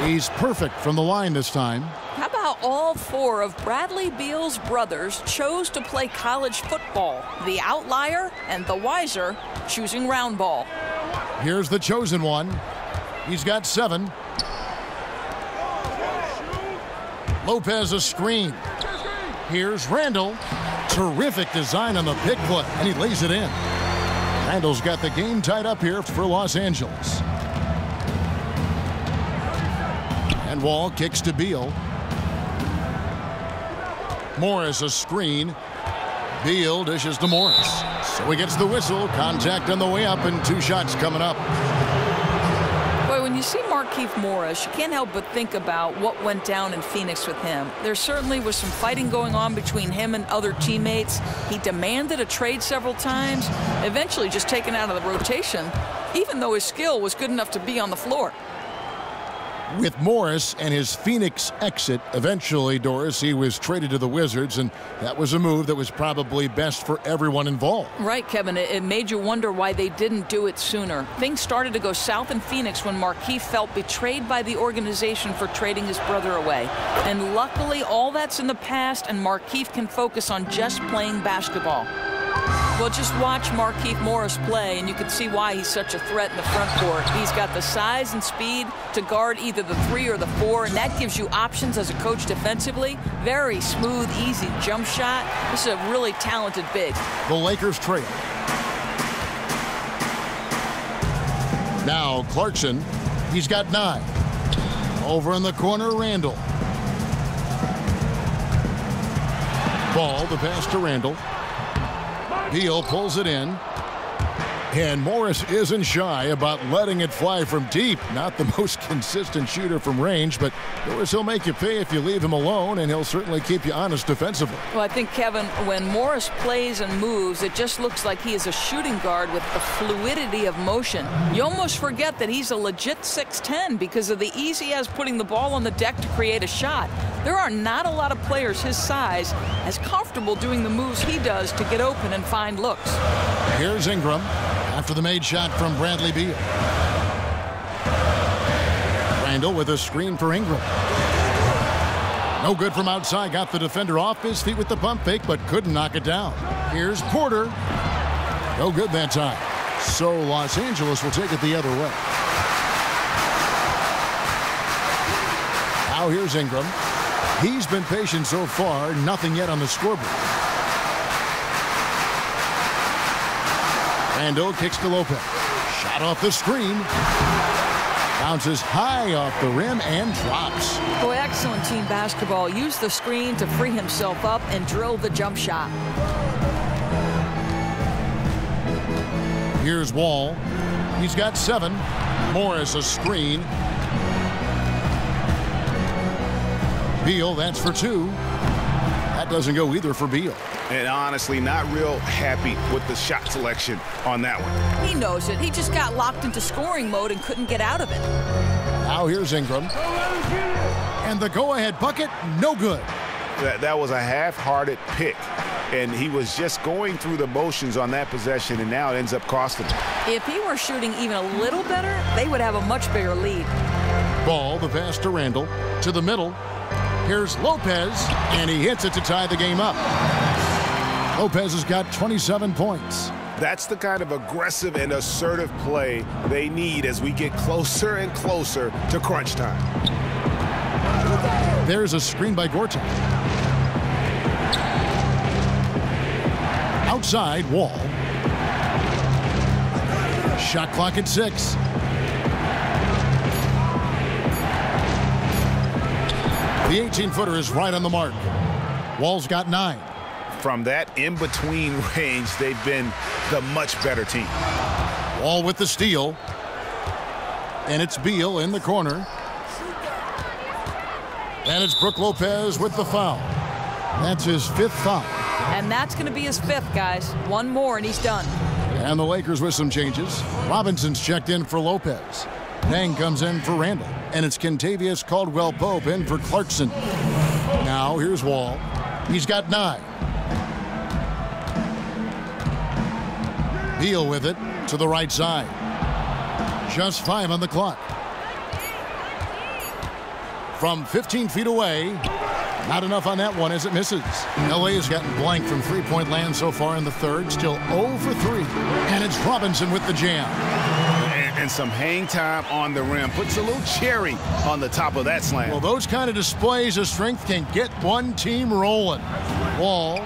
He's perfect from the line this time. How about all 4 of Bradley Beal's brothers chose to play college football? The outlier and the wiser choosing round ball. Here's the chosen one. He's got 7. Lopez a screen. Here's Randall. Terrific design on the pick play, and he lays it in. Randall's got the game tied up here for Los Angeles. And Wall kicks to Beal. Morris a screen. Beal dishes to Morris. So he gets the whistle. Contact on the way up, and 2 shots coming up. Boy, when you see Markieff Morris, you can't help but think about what went down in Phoenix with him. There certainly was some fighting going on between him and other teammates. He demanded a trade several times, eventually just taken out of the rotation, even though his skill was good enough to be on the floor. With Morris and his Phoenix exit, eventually, Doris, he was traded to the Wizards, and that was a move that was probably best for everyone involved. Right, Kevin. It made you wonder why they didn't do it sooner. Things started to go south in Phoenix when Markieff felt betrayed by the organization for trading his brother away. And luckily, all that's in the past, and Markieff can focus on just playing basketball. Well, just watch Markieff Morris play, and you can see why he's such a threat in the front court. He's got the size and speed to guard either the 3 or the 4, and that gives you options as a coach defensively. Very smooth, easy jump shot. This is a really talented big. The Lakers trail. Now Clarkson, he's got 9. Over in the corner, Randall. Ball, the pass to Randall. Beal pulls it in. And Morris isn't shy about letting it fly from deep. Not the most consistent shooter from range, but Doris, he'll make you pay if you leave him alone, and he'll certainly keep you honest defensively. Well, I think, Kevin, when Morris plays and moves, it just looks like he is a shooting guard with the fluidity of motion. You almost forget that he's a legit 6'10" because of the ease he has putting the ball on the deck to create a shot. There are not a lot of players his size as comfortable doing the moves he does to get open and find looks. Here's Ingram after the made shot from Bradley Beal. Randall with a screen for Ingram. No good from outside. Got the defender off his feet with the pump fake, but couldn't knock it down. Here's Porter. No good that time. So Los Angeles will take it the other way. Now here's Ingram. He's been patient so far. Nothing yet on the scoreboard. Randall kicks to Lopez. Shot off the screen. Bounces high off the rim and drops. Boy, excellent team basketball. Use the screen to free himself up and drill the jump shot. Here's Wall. He's got 7. Morris a screen. Beal, that's for 2. That doesn't go either for Beal. And honestly, not real happy with the shot selection on that one. He knows it. He just got locked into scoring mode and couldn't get out of it. Now here's Ingram. And the go-ahead bucket, no good. That was a half-hearted pick and he was just going through the motions on that possession, and now it ends up costing him. If he were shooting even a little better, they would have a much bigger lead. Ball, the pass to Randall, to the middle. Here's Lopez, and he hits it to tie the game up. Lopez has got 27 points. That's the kind of aggressive and assertive play they need as we get closer and closer to crunch time. There's a screen by Gortat. Outside, Wall. Shot clock at 6. The 18-footer is right on the mark. Wall's got 9. From that in-between range, they've been the much better team. Wall with the steal. And it's Beal in the corner. And it's Brook Lopez with the foul. That's his 5th foul. And that's going to be his 5th, guys. One more, and he's done. And the Lakers with some changes. Robinson's checked in for Lopez. Dang comes in for Randall. And it's Kentavious Caldwell-Pope in for Clarkson. Now, here's Wall. He's got 9. Beal with it to the right side. Just 5 on the clock. From 15 feet away, not enough on that one as it misses. LA has gotten blank from three-point land so far in the third, still 0 for 3. And it's Robinson with the jam. And some hang time on the rim. Puts a little cherry on the top of that slam. Well, those kind of displays of strength can get one team rolling. Wall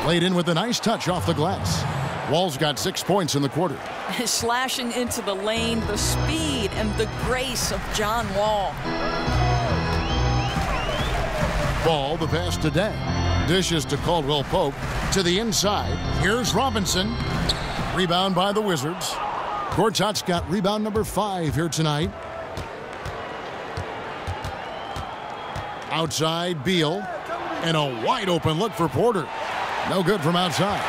laid in with a nice touch off the glass. Wall's got 6 points in the quarter. Slashing into the lane, the speed and the grace of John Wall. Ball, the pass to Deng. Dishes to Caldwell-Pope to the inside. Here's Robinson. Rebound by the Wizards. Gortat's got rebound number 5 here tonight. Outside, Beal. And a wide open look for Porter. No good from outside.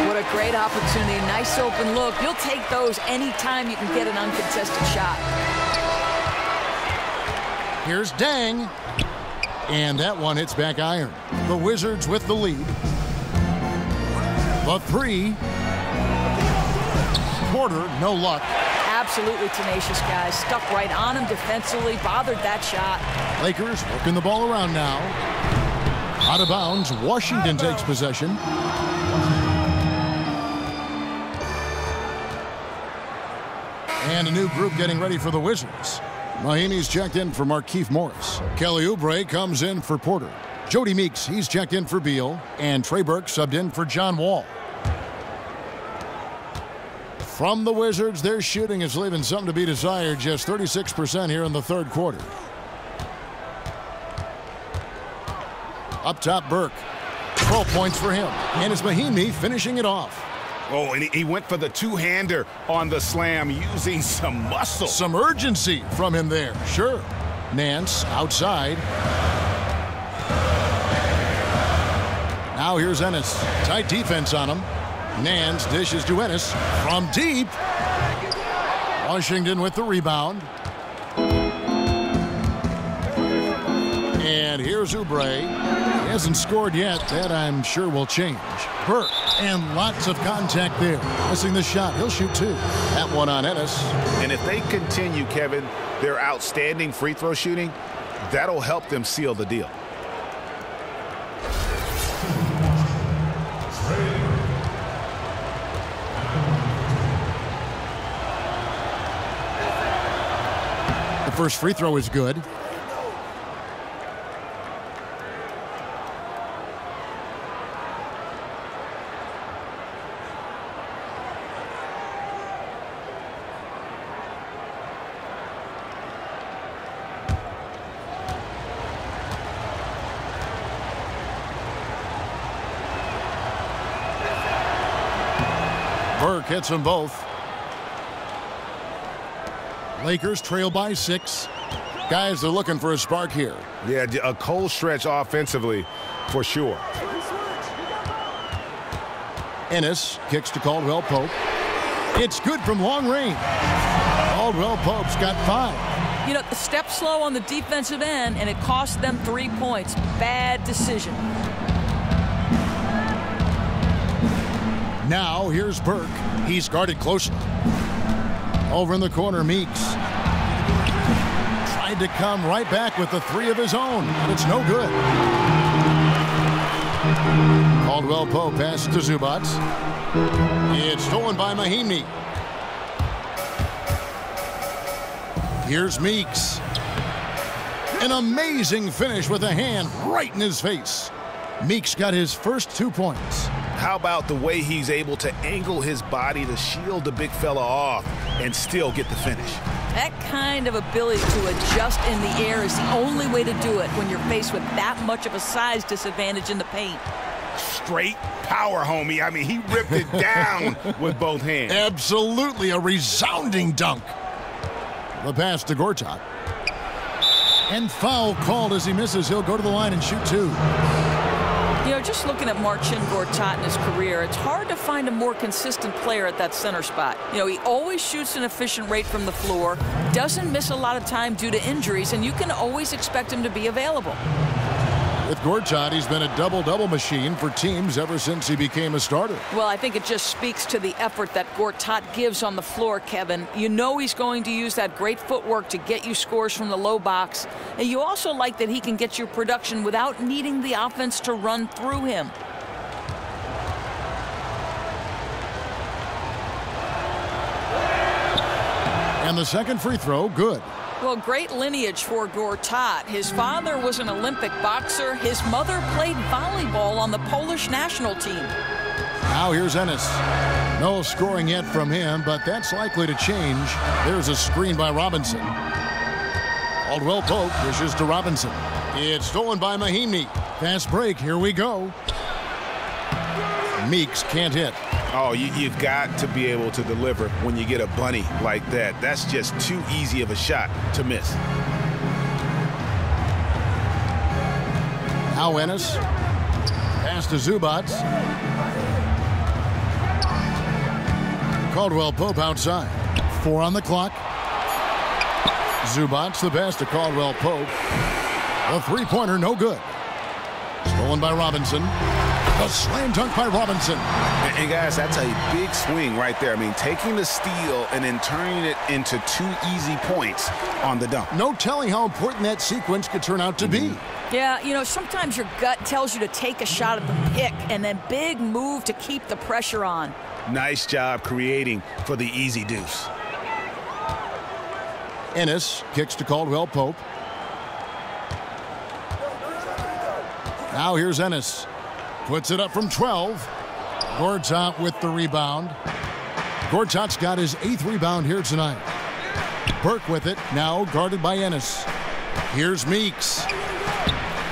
What a great opportunity. Nice open look. You'll take those anytime you can get an uncontested shot. Here's Deng. And that one hits back iron. The Wizards with the lead. The 3. Porter, no luck. Absolutely tenacious, guys. Stuck right on him defensively, bothered that shot. Lakers working the ball around now. Out of bounds, Washington takes possession. And a new group getting ready for the Wizards. Mahinmi's checked in for Markieff Morris. Kelly Oubre comes in for Porter. Jody Meeks, he's checked in for Beal. And Trey Burke subbed in for John Wall. From the Wizards, their shooting is leaving something to be desired. Just 36% here in the third quarter. Up top, Burke. 12 points for him. And it's Mahinmi finishing it off. Oh, and he went for the two-hander on the slam using some muscle. Some urgency from him there. Sure. Nance outside. Now here's Ennis. Tight defense on him. Nance dishes to Ennis from deep. Washington with the rebound. And here's Oubre. He hasn't scored yet. That I'm sure will change. Burke, and lots of contact there. Missing the shot. He'll shoot 2. That one on Ennis. And if they continue, Kevin, their outstanding free throw shooting, that'll help them seal the deal. The first free throw is good. Burke hits them both. Lakers trail by 6. Guys, they're looking for a spark here. Yeah, a cold stretch offensively for sure. Ennis kicks to Caldwell-Pope. It's good from long range. Caldwell-Pope's got 5. You know, the step slow on the defensive end, and it cost them 3 points. Bad decision. Now here's Burke. He's guarded closely. Over in the corner, Meeks. Tried to come right back with the three of his own, but it's no good. Caldwell Pope passes to Zubac. It's stolen by Mahinmi. Here's Meeks. An amazing finish with a hand right in his face. Meeks got his first 2 points. How about the way he's able to angle his body to shield the big fella off and still get the finish? That kind of ability to adjust in the air is the only way to do it when you're faced with that much of a size disadvantage in the paint. Straight power, homie. I mean, he ripped it down with both hands. Absolutely a resounding dunk. The pass to Gortat. And foul called as he misses. He'll go to the line and shoot 2. You know, just looking at Marcin Gortat in his career, it's hard to find a more consistent player at that center spot. You know, he always shoots an efficient rate from the floor, doesn't miss a lot of time due to injuries, and you can always expect him to be available. With Gortat, he's been a double-double machine for teams ever since he became a starter. Well, I think it just speaks to the effort that Gortat gives on the floor, Kevin. You know he's going to use that great footwork to get you scores from the low box. And you also like that he can get you production without needing the offense to run through him. And the second free throw, good. Well, great lineage for Gortat. His father was an Olympic boxer. His mother played volleyball on the Polish national team. Now here's Ennis. No scoring yet from him, but that's likely to change. There's a screen by Robinson. Caldwell Pope dishes to Robinson. It's stolen by Mahinmi. Fast break, here we go. Meeks can't hit. Oh, you've got to be able to deliver when you get a bunny like that. That's just too easy of a shot to miss. Now Ennis. Pass to Zubac. Caldwell Pope outside. 4 on the clock. Zubac, the pass to Caldwell Pope. A three-pointer, no good. Stolen by Robinson. A slam dunk by Robinson. And guys, that's a big swing right there. I mean, taking the steal and then turning it into 2 easy points on the dunk. No telling how important that sequence could turn out to be. Yeah, you know, sometimes your gut tells you to take a shot at the pick and then big move to keep the pressure on. Nice job creating for the easy deuce. Ennis kicks to Caldwell Pope. Now here's Ennis. Puts it up from 12. Gortat with the rebound. Gortat's got his 8th rebound here tonight. Burke with it, now guarded by Ennis. Here's Meeks.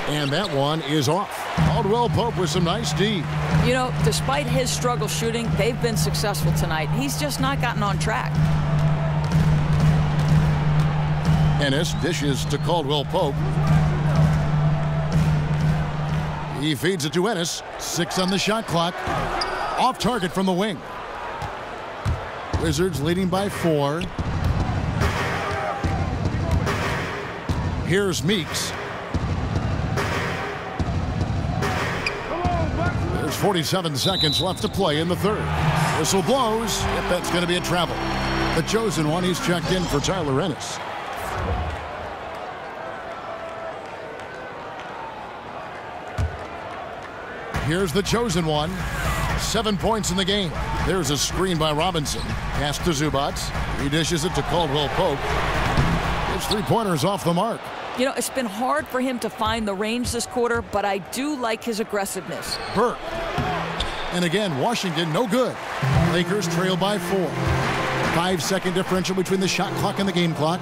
And that one is off. Caldwell Pope with some nice D. You know, despite his struggle shooting, they've been successful tonight. He's just not gotten on track. Ennis dishes to Caldwell Pope. He feeds it to Ennis. 6 on the shot clock. Off target from the wing. Wizards leading by 4. Here's Meeks. There's 47 seconds left to play in the third. Whistle blows. If that's going to be a travel. The chosen one, he's checked in for Tyler Ennis. Here's the chosen one. 7 points in the game. There's a screen by Robinson. Pass to Zubac. He dishes it to Caldwell Pope. His three-pointer's off the mark. You know, it's been hard for him to find the range this quarter, but I do like his aggressiveness. Burke. And again, Washington, no good. Lakers trail by 4. 5-second differential between the shot clock and the game clock.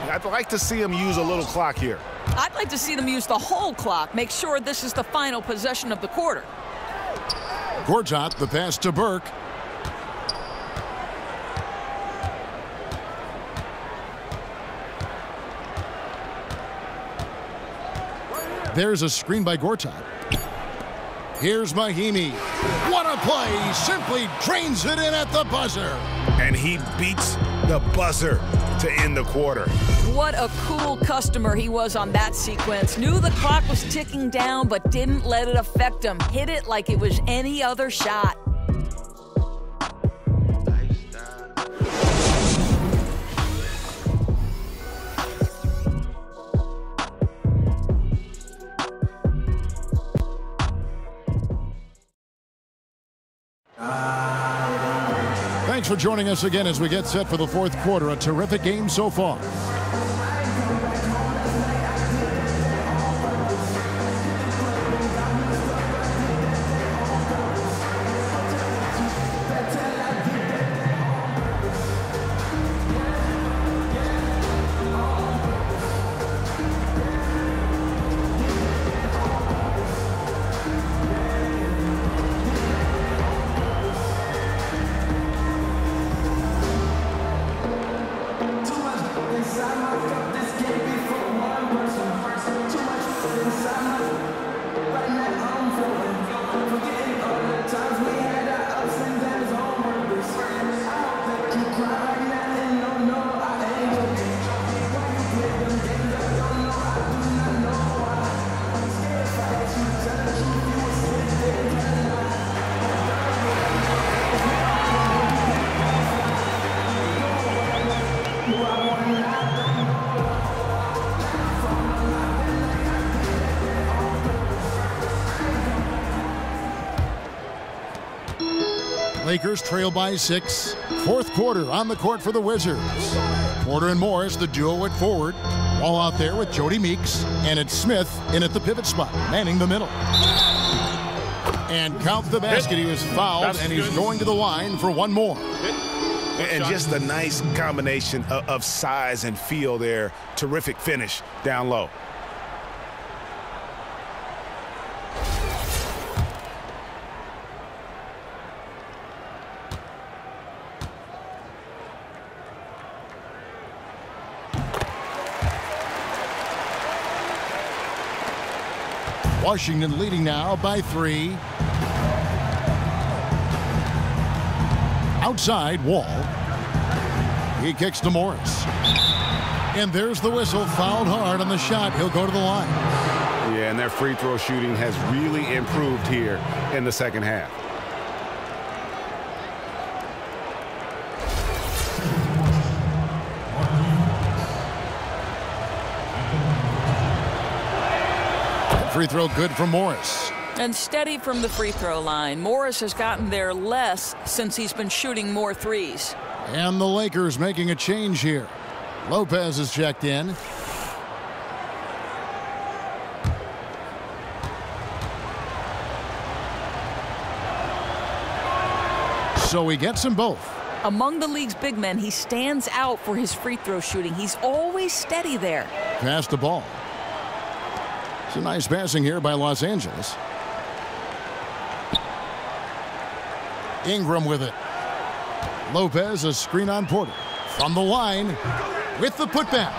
I'd like to see him use a little clock here. I'd like to see them use the whole clock. Make sure this is the final possession of the quarter. Gortat, the pass to Burke. There's a screen by Gortat. Here's Mahinmi. What a play! Simply drains it in at the buzzer. And he beats the buzzer to end the quarter. What a cool customer he was on that sequence. Knew the clock was ticking down, but didn't let it affect him. Hit it like it was any other shot. Thanks for joining us again as we get set for the fourth quarter. A terrific game so far. Lakers trail by 6. Fourth quarter on the court for the Wizards. Porter and Morris, the duo at forward. All out there with Jody Meeks. And it's Smith in at the pivot spot, manning the middle. And count the basket. He was fouled, and he's going to the line for one more. And just a nice combination of size and feel there. Terrific finish down low. Washington leading now by 3. Outside, Wall. He kicks to Morris. And there's the whistle. Fouled hard on the shot. He'll go to the line. Yeah, and their free throw shooting has really improved here in the second half. Free throw good from Morris. And steady from the free throw line. Morris has gotten there less since he's been shooting more threes. And the Lakers making a change here. Lopez is checked in. So he gets them both. Among the league's big men, he stands out for his free throw shooting. He's always steady there. Pass the ball. It's a nice passing here by Los Angeles. Ingram with it. Lopez, a screen on Porter. From the line with the putback.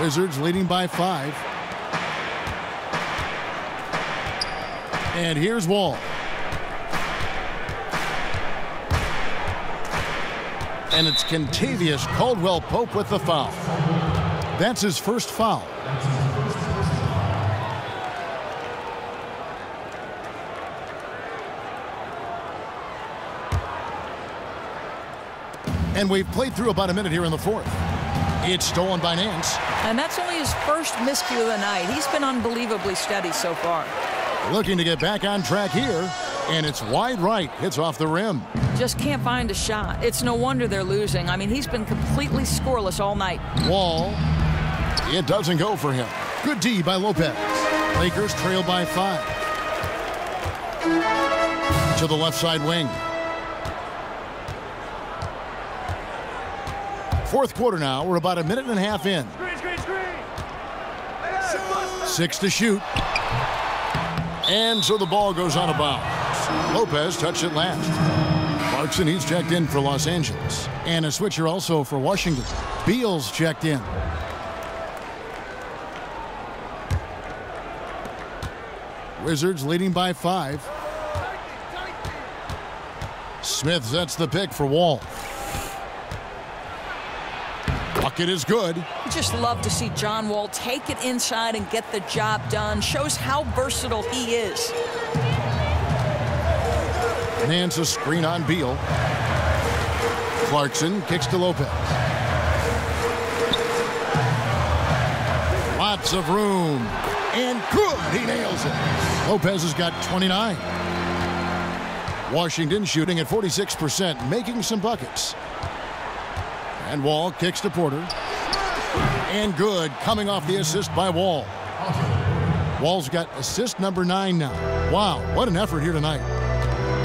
Wizards leading by 5. And here's Wall. And it's Kentavious Caldwell-Pope with the foul. That's his first foul. And we've played through about a minute here in the fourth. It's stolen by Nance. And that's only his first miscue of the night. He's been unbelievably steady so far. Looking to get back on track here. And it's wide right. Hits off the rim. Just can't find a shot. It's no wonder they're losing. I mean, he's been completely scoreless all night. Wall. It doesn't go for him. Good D by Lopez. Lakers trail by 5. To the left side wing. Fourth quarter now. We're about a minute and a half in. 6 to shoot. And so the ball goes out of bounds. Lopez touched it last. Clarkson, he's checked in for Los Angeles. And a switcher also for Washington. Beal's checked in. Wizards leading by 5. Smith sets the pick for Wall. Bucket is good. Just love to see John Wall take it inside and get the job done. Shows how versatile he is. Nance a screen on Beal. Clarkson kicks to Lopez. Lots of room. And good. He nails it. Lopez has got 29. Washington shooting at 46%, making some buckets. And Wall kicks to Porter. And good, coming off the assist by Wall. Wall's got assist number 9 now. Wow, what an effort here tonight.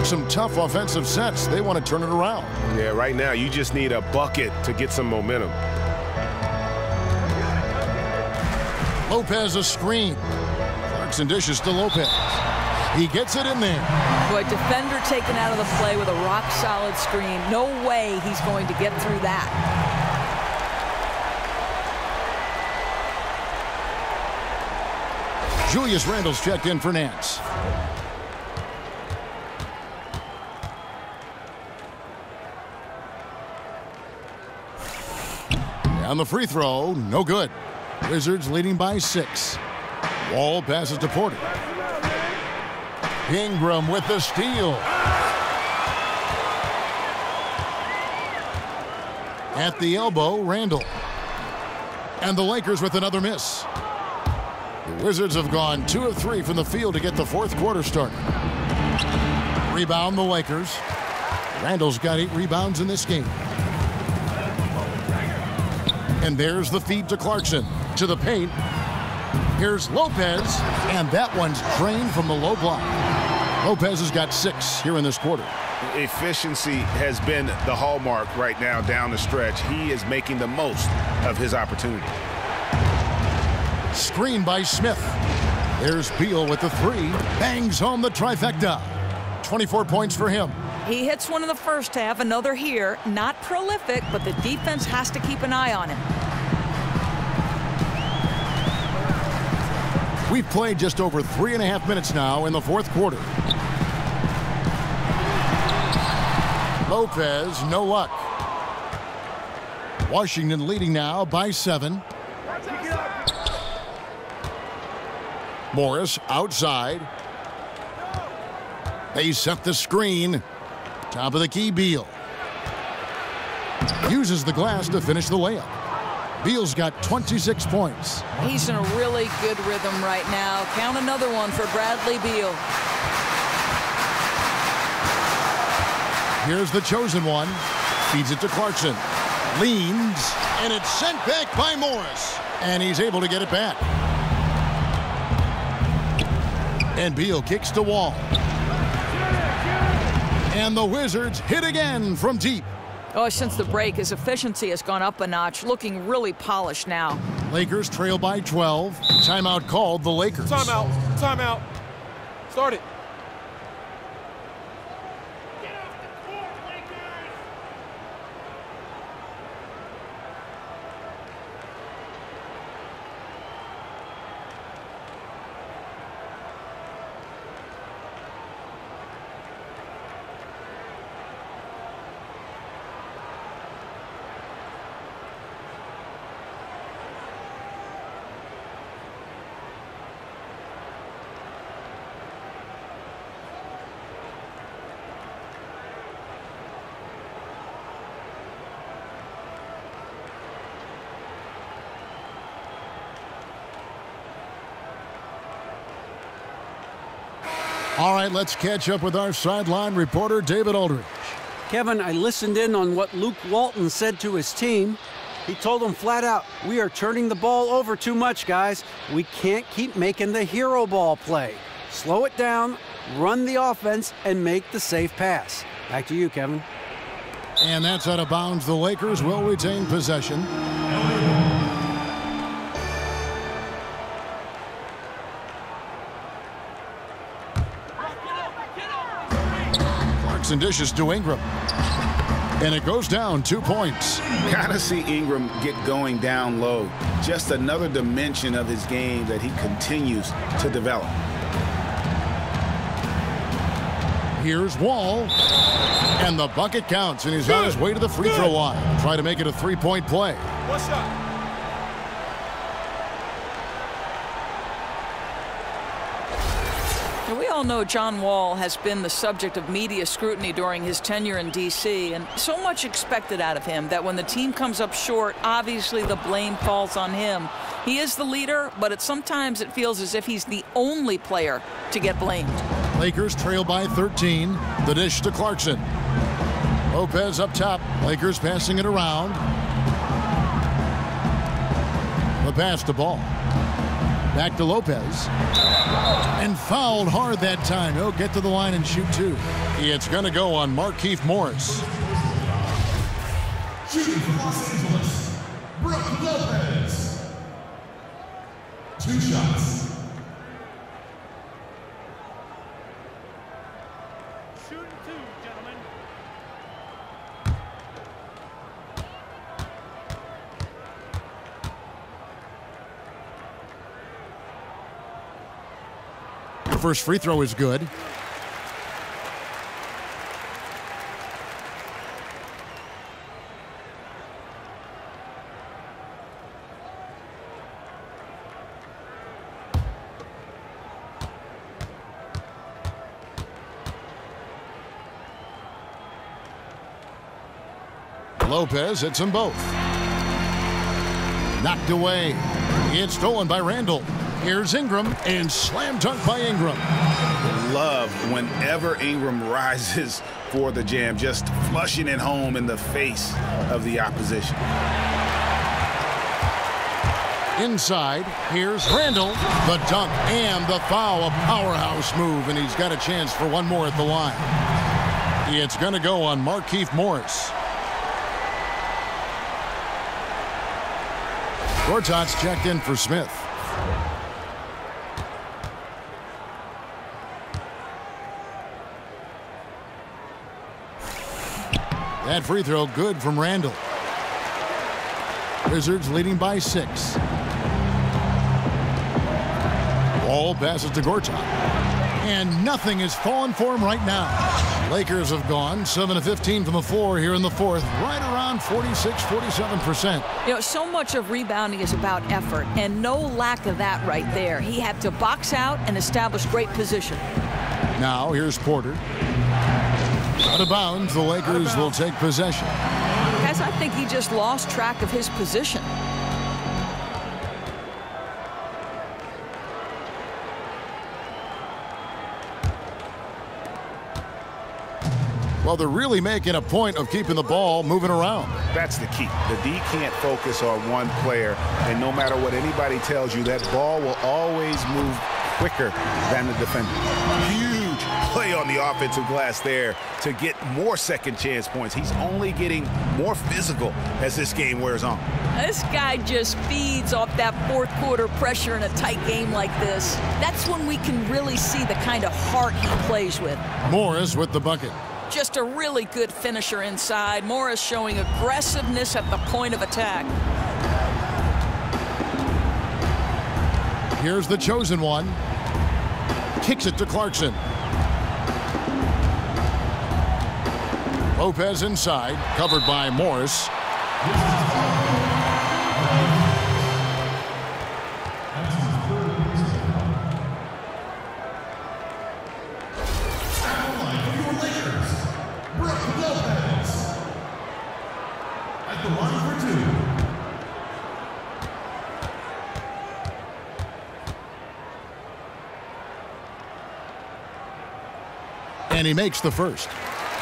Some tough offensive sets. They want to turn it around. Yeah, right now you just need a bucket to get some momentum. Lopez a screen. Clarkson dishes to Lopez. He gets it in there. Boy, defender taken out of the play with a rock-solid screen. No way he's going to get through that. Julius Randle's checked in for Nance. On the free throw, no good. Wizards leading by 6. Wall passes to Porter. Ingram with the steal. At the elbow, Randle. And the Lakers with another miss. The Wizards have gone 2 of 3 from the field to get the fourth quarter started. Rebound the Lakers. Randle's got 8 rebounds in this game. And there's the feed to Clarkson. To the paint. Here's Lopez. And that one's drained from the low block. Lopez has got 6 here in this quarter. Efficiency has been the hallmark right now down the stretch. He is making the most of his opportunity. Screen by Smith. There's Beal with the 3. Bangs home the trifecta. 24 points for him. He hits one in the first half, another here. Not prolific, but the defense has to keep an eye on him. We've played just over 3.5 minutes now in the fourth quarter. Lopez, no luck. Washington leading now by 7. Morris outside. They set the screen. Top of the key, Beal. Uses the glass to finish the layup. Beal's got 26 points. He's in a really good rhythm right now. Count another one for Bradley Beal. Here's the chosen one. Feeds it to Clarkson. Leans, and it's sent back by Morris. And he's able to get it back. And Beal kicks to Wall. And the Wizards hit again from deep. Oh, since the break, his efficiency has gone up a notch, looking really polished now. Lakers trail by 12. Timeout called the Lakers. Timeout. Timeout. Start it. All right, let's catch up with our sideline reporter, David Aldridge. Kevin, I listened in on what Luke Walton said to his team. He told them flat out, we are turning the ball over too much, guys. We can't keep making the hero ball play. Slow it down, run the offense, and make the safe pass. Back to you, Kevin. And that's out of bounds. The Lakers will retain possession. And dishes to Ingram. And it goes down 2 points. Gotta see Ingram get going down low. Just another dimension of his game that he continues to develop. Here's Wall. And the bucket counts, and he's on his way to the free throw line. Try to make it a 3-point play. One shot. We all know John Wall has been the subject of media scrutiny during his tenure in D.C., and so much expected out of him that when the team comes up short, obviously the blame falls on him. He is the leader, but sometimes it feels as if he's the only player to get blamed. Lakers trail by 13. The dish to Clarkson. Lopez up top. Lakers passing it around. The pass to Ball. Back to Lopez. And fouled hard that time. He'll get to the line and shoot two. It's going to go on Markieff Morris. Shooting from Los Angeles, Brook Lopez. 2 shots. Shooting 2, gentlemen. The first free throw is good. Lopez hits them both. Knocked away. It's stolen by Randall. Here's Ingram, and slam dunk by Ingram. Love whenever Ingram rises for the jam, just flushing it home in the face of the opposition. Inside, here's Randall. The dunk and the foul, a powerhouse move, and he's got a chance for one more at the line. It's going to go on Markieff Morris. Gortat's checked in for Smith. That free throw good from Randall. Wizards leading by 6. Ball passes to Gortat. And nothing is falling for him right now. Lakers have gone 7 of 15 from the floor here in the fourth, right around 46-47%. You know, so much of rebounding is about effort, and no lack of that right there. He had to box out and establish great position. Now here's Porter. Out of bounds, the Lakers will take possession. Guys, I think he just lost track of his position. Well, they're really making a point of keeping the ball moving around. That's the key. The D can't focus on one player, and no matter what anybody tells you, that ball will always move quicker than the defender. Huge play on the offensive glass there to get more second chance points. He's only getting more physical as this game wears on. This guy just feeds off that fourth quarter pressure in a tight game like this. That's when we can really see the kind of heart he plays with. Morris with the bucket. Just a really good finisher inside. Morris showing aggressiveness at the point of attack. Here's the chosen one. Kicks it to Clarkson. Lopez inside, covered by Morris. And he makes the first.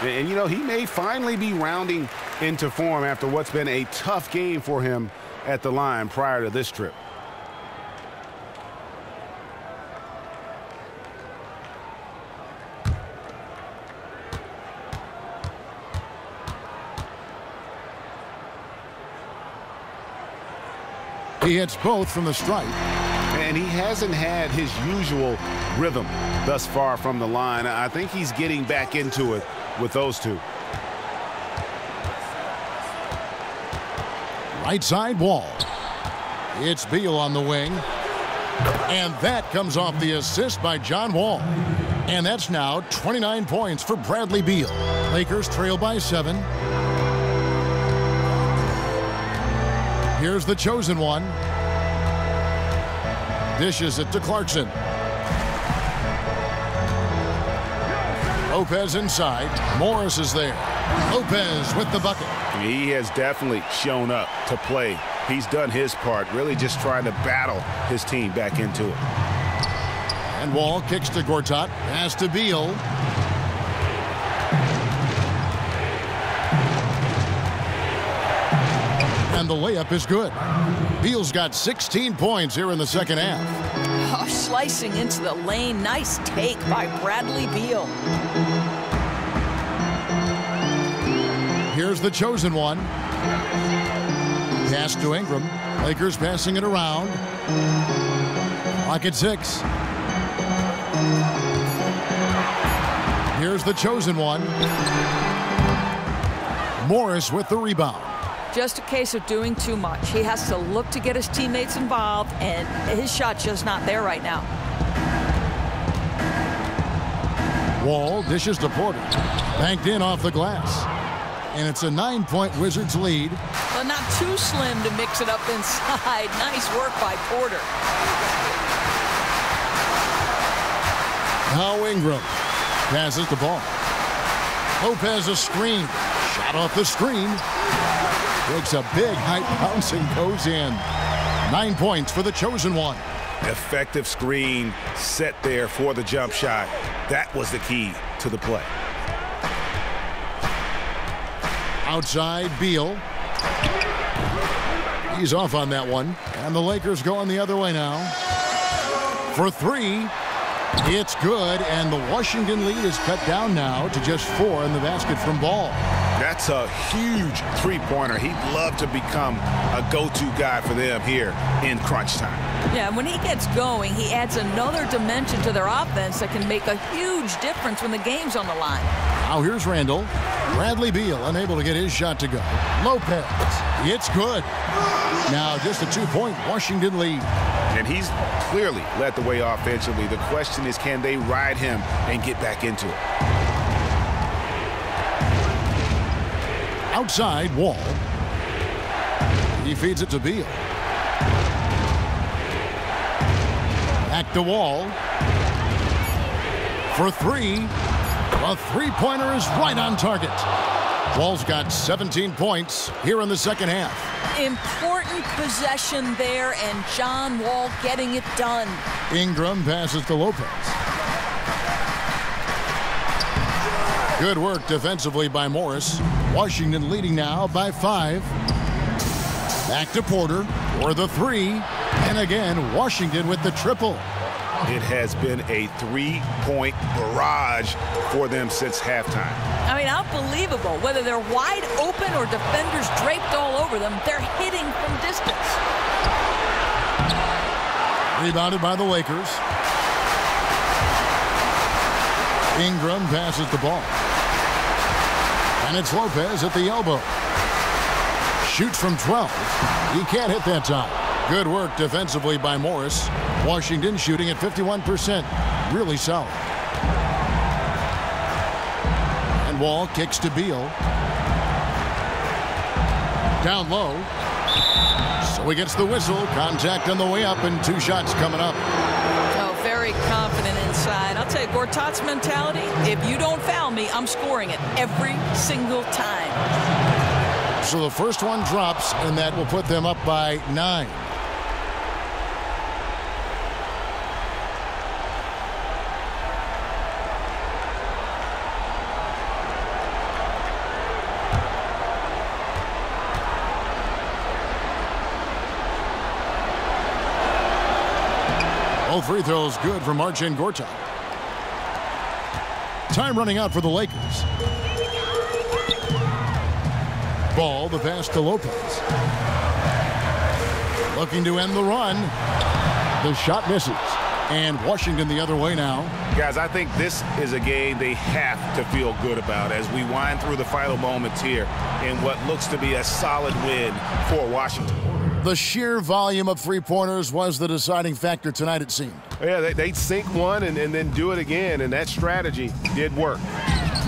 And, you know, he may finally be rounding into form after what's been a tough game for him at the line prior to this trip. He hits both from the stripe. And he hasn't had his usual rhythm thus far from the line. I think he's getting back into it with those two. Right side Wall. It's Beal on the wing. And that comes off the assist by John Wall. And that's now 29 points for Bradley Beal. Lakers trail by 7. Here's the chosen one. Dishes it to Clarkson. Lopez inside. Morris is there. Lopez with the bucket. He has definitely shown up to play. He's done his part, really just trying to battle his team back into it. And Wall kicks to Gortat. Pass to Beal. And the layup is good. Beal's got 16 points here in the second half. Oh, slicing into the lane. Nice take by Bradley Beal. Here's the chosen one. Pass to Ingram. Lakers passing it around. Clock at 6. Here's the chosen one. Morris with the rebound. Just a case of doing too much. He has to look to get his teammates involved, and his shot's just not there right now. Wall dishes to Porter. Banked in off the glass. And it's a 9-point Wizards lead. But not too slim to mix it up inside. Nice work by Porter. Now Ingram passes the ball. Lopez a screen. Shot off the screen. Takes a big height bounce and goes in. 9 points for the chosen one. Effective screen set there for the jump shot. That was the key to the play. Outside Beal. He's off on that one. And the Lakers going the other way now. For 3. It's good, and the Washington lead is cut down now to just 4 in the basket from Ball. That's a huge three-pointer. He'd love to become a go-to guy for them here in crunch time. Yeah, when he gets going, he adds another dimension to their offense that can make a huge difference when the game's on the line. Now here's Randall. Bradley Beal unable to get his shot to go. Lopez. It's good. Now just a 2-point Washington lead. And he's clearly led the way offensively. The question is, can they ride him and get back into it? Outside Wall. He feeds it to Beal. Back to Wall. For 3. A three-pointer is right on target. Wall's got 17 points here in the second half. Important possession there, and John Wall getting it done. Ingram passes to Lopez. Good work defensively by Morris. Washington leading now by 5. Back to Porter for the 3. And again, Washington with the triple. It has been a 3-point barrage for them since halftime. I mean, unbelievable. Whether they're wide open or defenders draped all over them, they're hitting from distance. Rebounded by the Lakers. Ingram passes the ball. And it's Lopez at the elbow. Shoots from 12. He can't hit that time. Good work defensively by Morris. Washington shooting at 51%. Really solid. And Wall kicks to Beal. Down low. So he gets the whistle. Contact on the way up and 2 shots coming up. Oh, very confident inside. I'll tell you, Gortat's mentality, if you don't foul me, I'm scoring it every single time. So the first one drops, and that will put them up by 9. All free throws good from Markieff Gortat. Time running out for the Lakers. Ball, the pass to Lopez. Looking to end the run. The shot misses. And Washington the other way now. Guys, I think this is a game they have to feel good about as we wind through the final moments here in what looks to be a solid win for Washington. The sheer volume of three-pointers was the deciding factor tonight, it seemed. Yeah, they'd sink one and then do it again, and that strategy did work.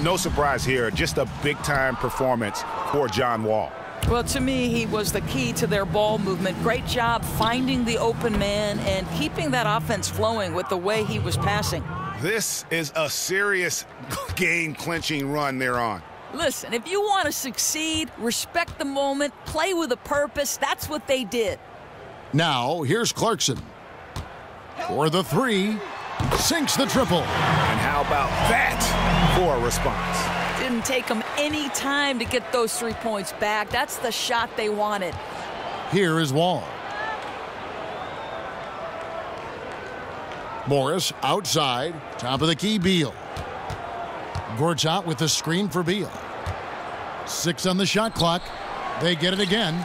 No surprise here, just a big-time performance for John Wall. Well, to me, he was the key to their ball movement. Great job finding the open man and keeping that offense flowing with the way he was passing. This is a serious game-clinching run they're on. Listen, if you want to succeed, respect the moment, play with a purpose, that's what they did. Now, here's Clarkson. For the 3, Sinks the triple. And how about that for a response? Didn't take them any time to get those 3 points back. That's the shot they wanted. Here is Wall. Morris outside. Top of the key, Beal. Gortat with the screen for Beal. 6 on the shot clock. They get it again.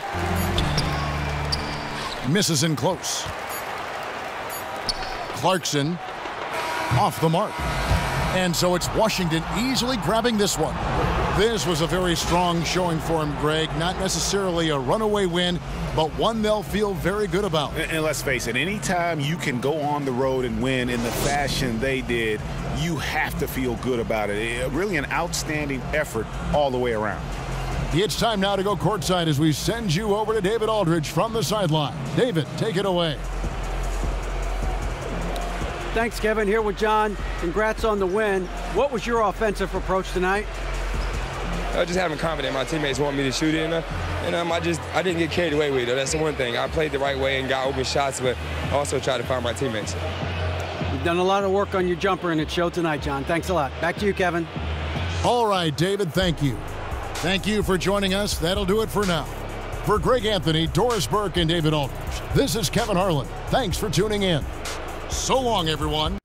Misses in close. Clarkson off the mark. And so it's Washington easily grabbing this one. This was a very strong showing for him, Greg. Not necessarily a runaway win, but one they'll feel very good about. And let's face it, anytime you can go on the road and win in the fashion they did, you have to feel good about it. Really an outstanding effort all the way around. It's time now to go courtside as we send you over to David Aldridge from the sideline. David, take it away. Thanks, Kevin. Here with John. Congrats on the win. What was your offensive approach tonight? Just having confidence. My teammates want me to shoot it, and I didn't get carried away with it. That's the one thing. I played the right way and got open shots, but also tried to find my teammates. You've done a lot of work on your jumper, and it showed tonight, John. Thanks a lot. Back to you, Kevin. All right, David, thank you. Thank you for joining us. That'll do it for now. For Greg Anthony, Doris Burke, and David Aldridge, this is Kevin Harlan. Thanks for tuning in. So long, everyone.